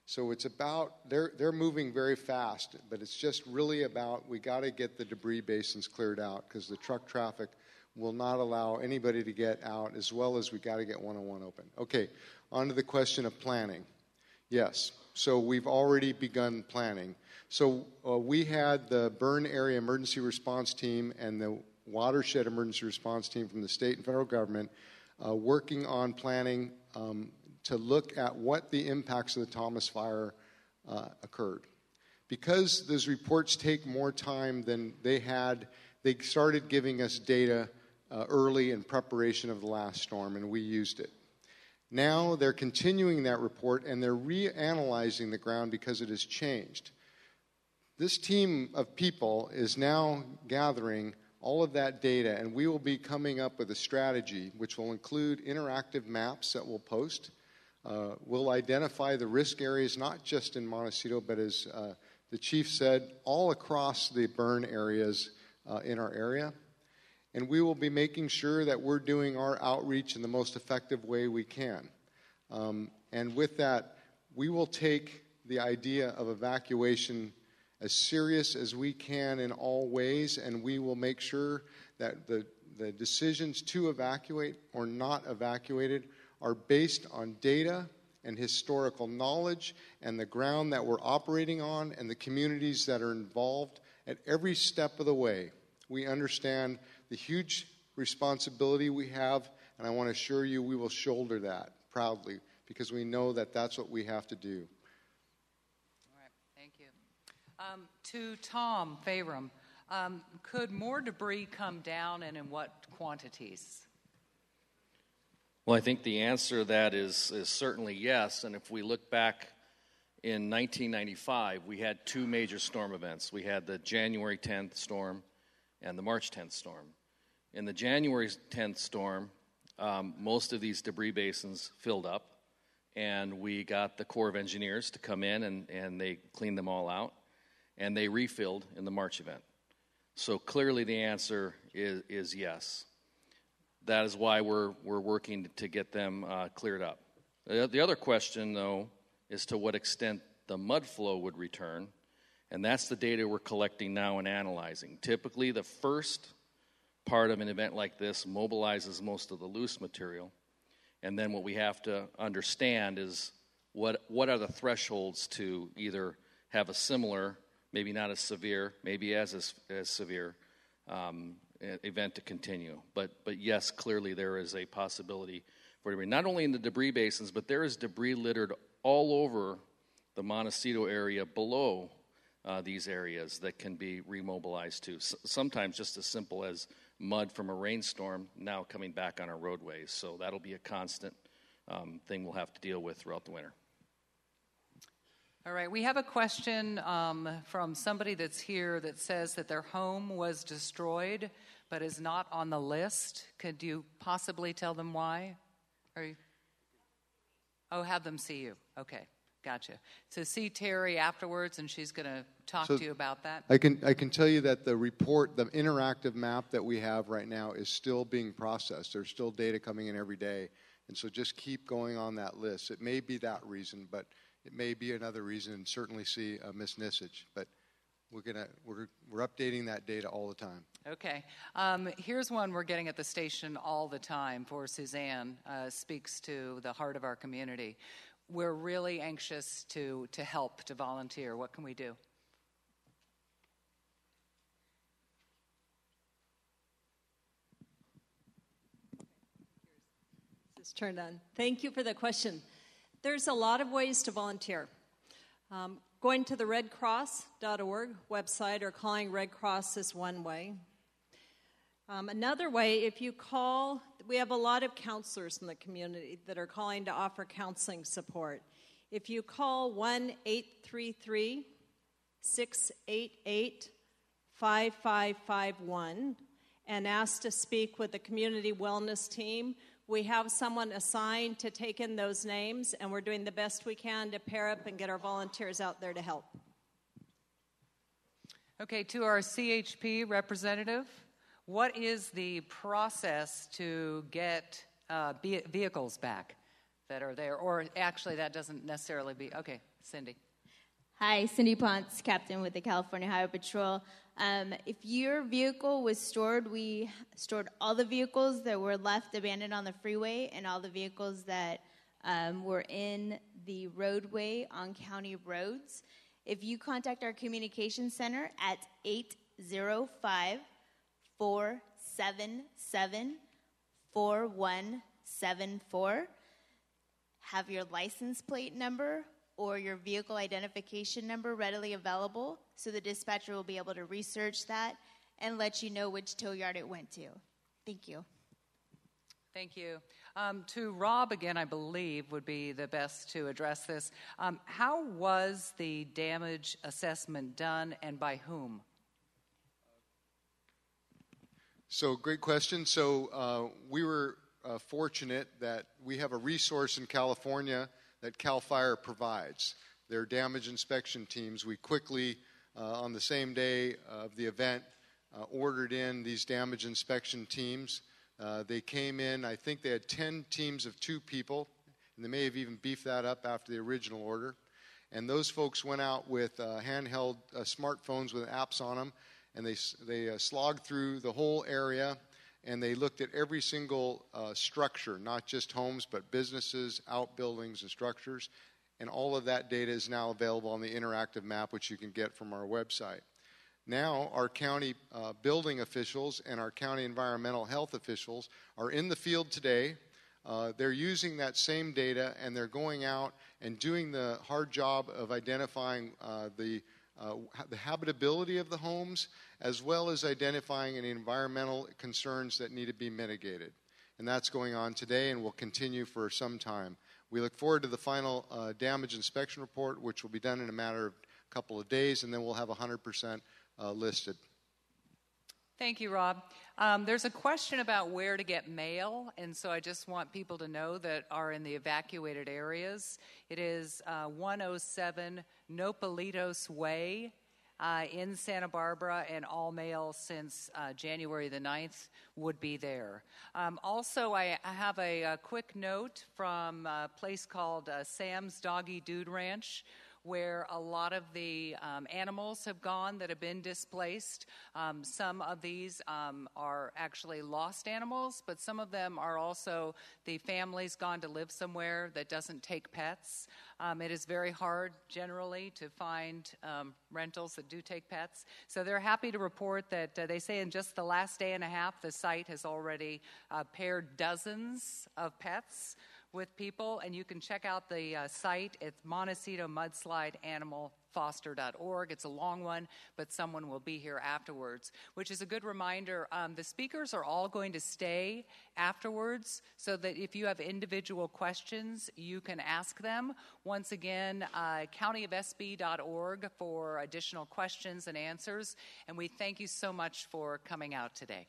So it's about, they're moving very fast, but it's just really about, we got to get the debris basins cleared out, because the truck traffic will not allow anybody to get out, as well as we got to get 101 open. Okay, on to the question of planning. Yes, so we've already begun planning. So we had the burn area emergency response team and the watershed emergency response team from the state and federal government working on planning to look at what the impacts of the Thomas Fire occurred. Because those reports take more time than they had, they started giving us data early in preparation of the last storm, and we used it. Now they're continuing that report, and they're reanalyzing the ground because it has changed. This team of people is now gathering all of that data, and we will be coming up with a strategy which will include interactive maps that we'll post. We'll identify the risk areas, not just in Montecito, but as the chief said, all across the burn areas in our area. And we will be making sure that we're doing our outreach in the most effective way we can. And with that, we will take the idea of evacuation as serious as we can in all ways, and we will make sure that the decisions to evacuate or not evacuated are based on data and historical knowledge and the ground that we're operating on and the communities that are involved at every step of the way. We understand the huge responsibility we have, and I want to assure you we will shoulder that proudly, because we know that that's what we have to do. All right, thank you. To Tom Fayram, could more debris come down, and in what quantities? Well, I think the answer to that is certainly yes. And if we look back in 1995, we had two major storm events. We had the January 10th storm and the March 10th storm. In the January 10th storm, most of these debris basins filled up, and we got the Corps of Engineers to come in, and they cleaned them all out, and they refilled in the March event. So clearly the answer is yes. That is why we're working to get them cleared up. The other question, though, is to what extent the mud flow would return, and that's the data we're collecting now and analyzing. Typically, the first part of an event like this mobilizes most of the loose material, and then what we have to understand is what are the thresholds to either have a similar, maybe not as severe, maybe as severe event to continue. But yes, clearly there is a possibility for debris, not only in the debris basins, but there is debris littered all over the Montecito area below these areas that can be remobilized too. Sometimes just as simple as mud from a rainstorm now coming back on our roadways. So that'll be a constant thing we'll have to deal with throughout the winter. All right, we have a question from somebody that's here that says that their home was destroyed but is not on the list. Could you possibly tell them why? Have them see you. Okay, gotcha. So see Terry afterwards, and she's going to talk to you about that. I can tell you that the report, the interactive map that we have right now is still being processed. There's still data coming in every day, and so just keep going on that list. It may be that reason, but it may be another reason, and certainly see Miss Nisich. But we're updating that data all the time. Okay. Here's one we're getting at the station all the time for Suzanne. Speaks to the heart of our community. we're really anxious to help, to volunteer. What can we do? This is turned on. Thank you for the question. There's a lot of ways to volunteer. Going to the redcross.org website or calling Red Cross is one way. Another way, if you call, we have a lot of counselors in the community that are calling to offer counseling support. If you call 1-833-688-5551 and ask to speak with the community wellness team, we have someone assigned to take in those names, and we're doing the best we can to pair up and get our volunteers out there to help. Okay, to our CHP representative, what is the process to get vehicles back that are there? Or actually, that doesn't necessarily be. Okay, Cindy. Hi, Cindy Ponce, captain with the California Highway Patrol. If your vehicle was stored, we stored all the vehicles that were left abandoned on the freeway and all the vehicles that were in the roadway on county roads. If you contact our communications center at 805-477-4174, have your license plate number or your vehicle identification number readily available, so the dispatcher will be able to research that and let you know which tow yard it went to. Thank you. Thank you. To Rob again, I believe, would be the best to address this. How was the damage assessment done and by whom? So, great question. So, we were fortunate that we have a resource in California that CAL FIRE provides. Their damage inspection teams, we quickly, on the same day of the event, ordered in these damage inspection teams. They came in, I think they had 10 teams of 2 people, and they may have even beefed that up after the original order. And those folks went out with handheld smartphones with apps on them, and they slogged through the whole area, and they looked at every single structure, not just homes, but businesses, outbuildings, and structures. And all of that data is now available on the interactive map, which you can get from our website. Now, our county building officials and our county environmental health officials are in the field today. They're using that same data, and they're going out and doing the hard job of identifying the habitability of the homes, as well as identifying any environmental concerns that need to be mitigated. And that's going on today and will continue for some time. We look forward to the final damage inspection report, which will be done in a matter of a couple of days, and then we'll have 100% listed. Thank you, Rob. There's a question about where to get mail, and so I just want people to know that are in the evacuated areas. It is 107 Nopalitos Way in Santa Barbara, and all mail since January the 9th would be there. Also, I have a quick note from a place called Sam's Doggy Dude Ranch, where a lot of the animals have gone that have been displaced. Some of these are actually lost animals, but some of them are also the families gone to live somewhere that doesn't take pets. It is very hard generally to find rentals that do take pets. So they're happy to report that they say in just the last day and a half, the site has already paired dozens of pets with people, and you can check out the site. It's Montecito Mudslide Animal Foster.org. It's a long one, but someone will be here afterwards, which is a good reminder. The speakers are all going to stay afterwards so that if you have individual questions, you can ask them. Once again, countyofsb.org for additional questions and answers, and we thank you so much for coming out today.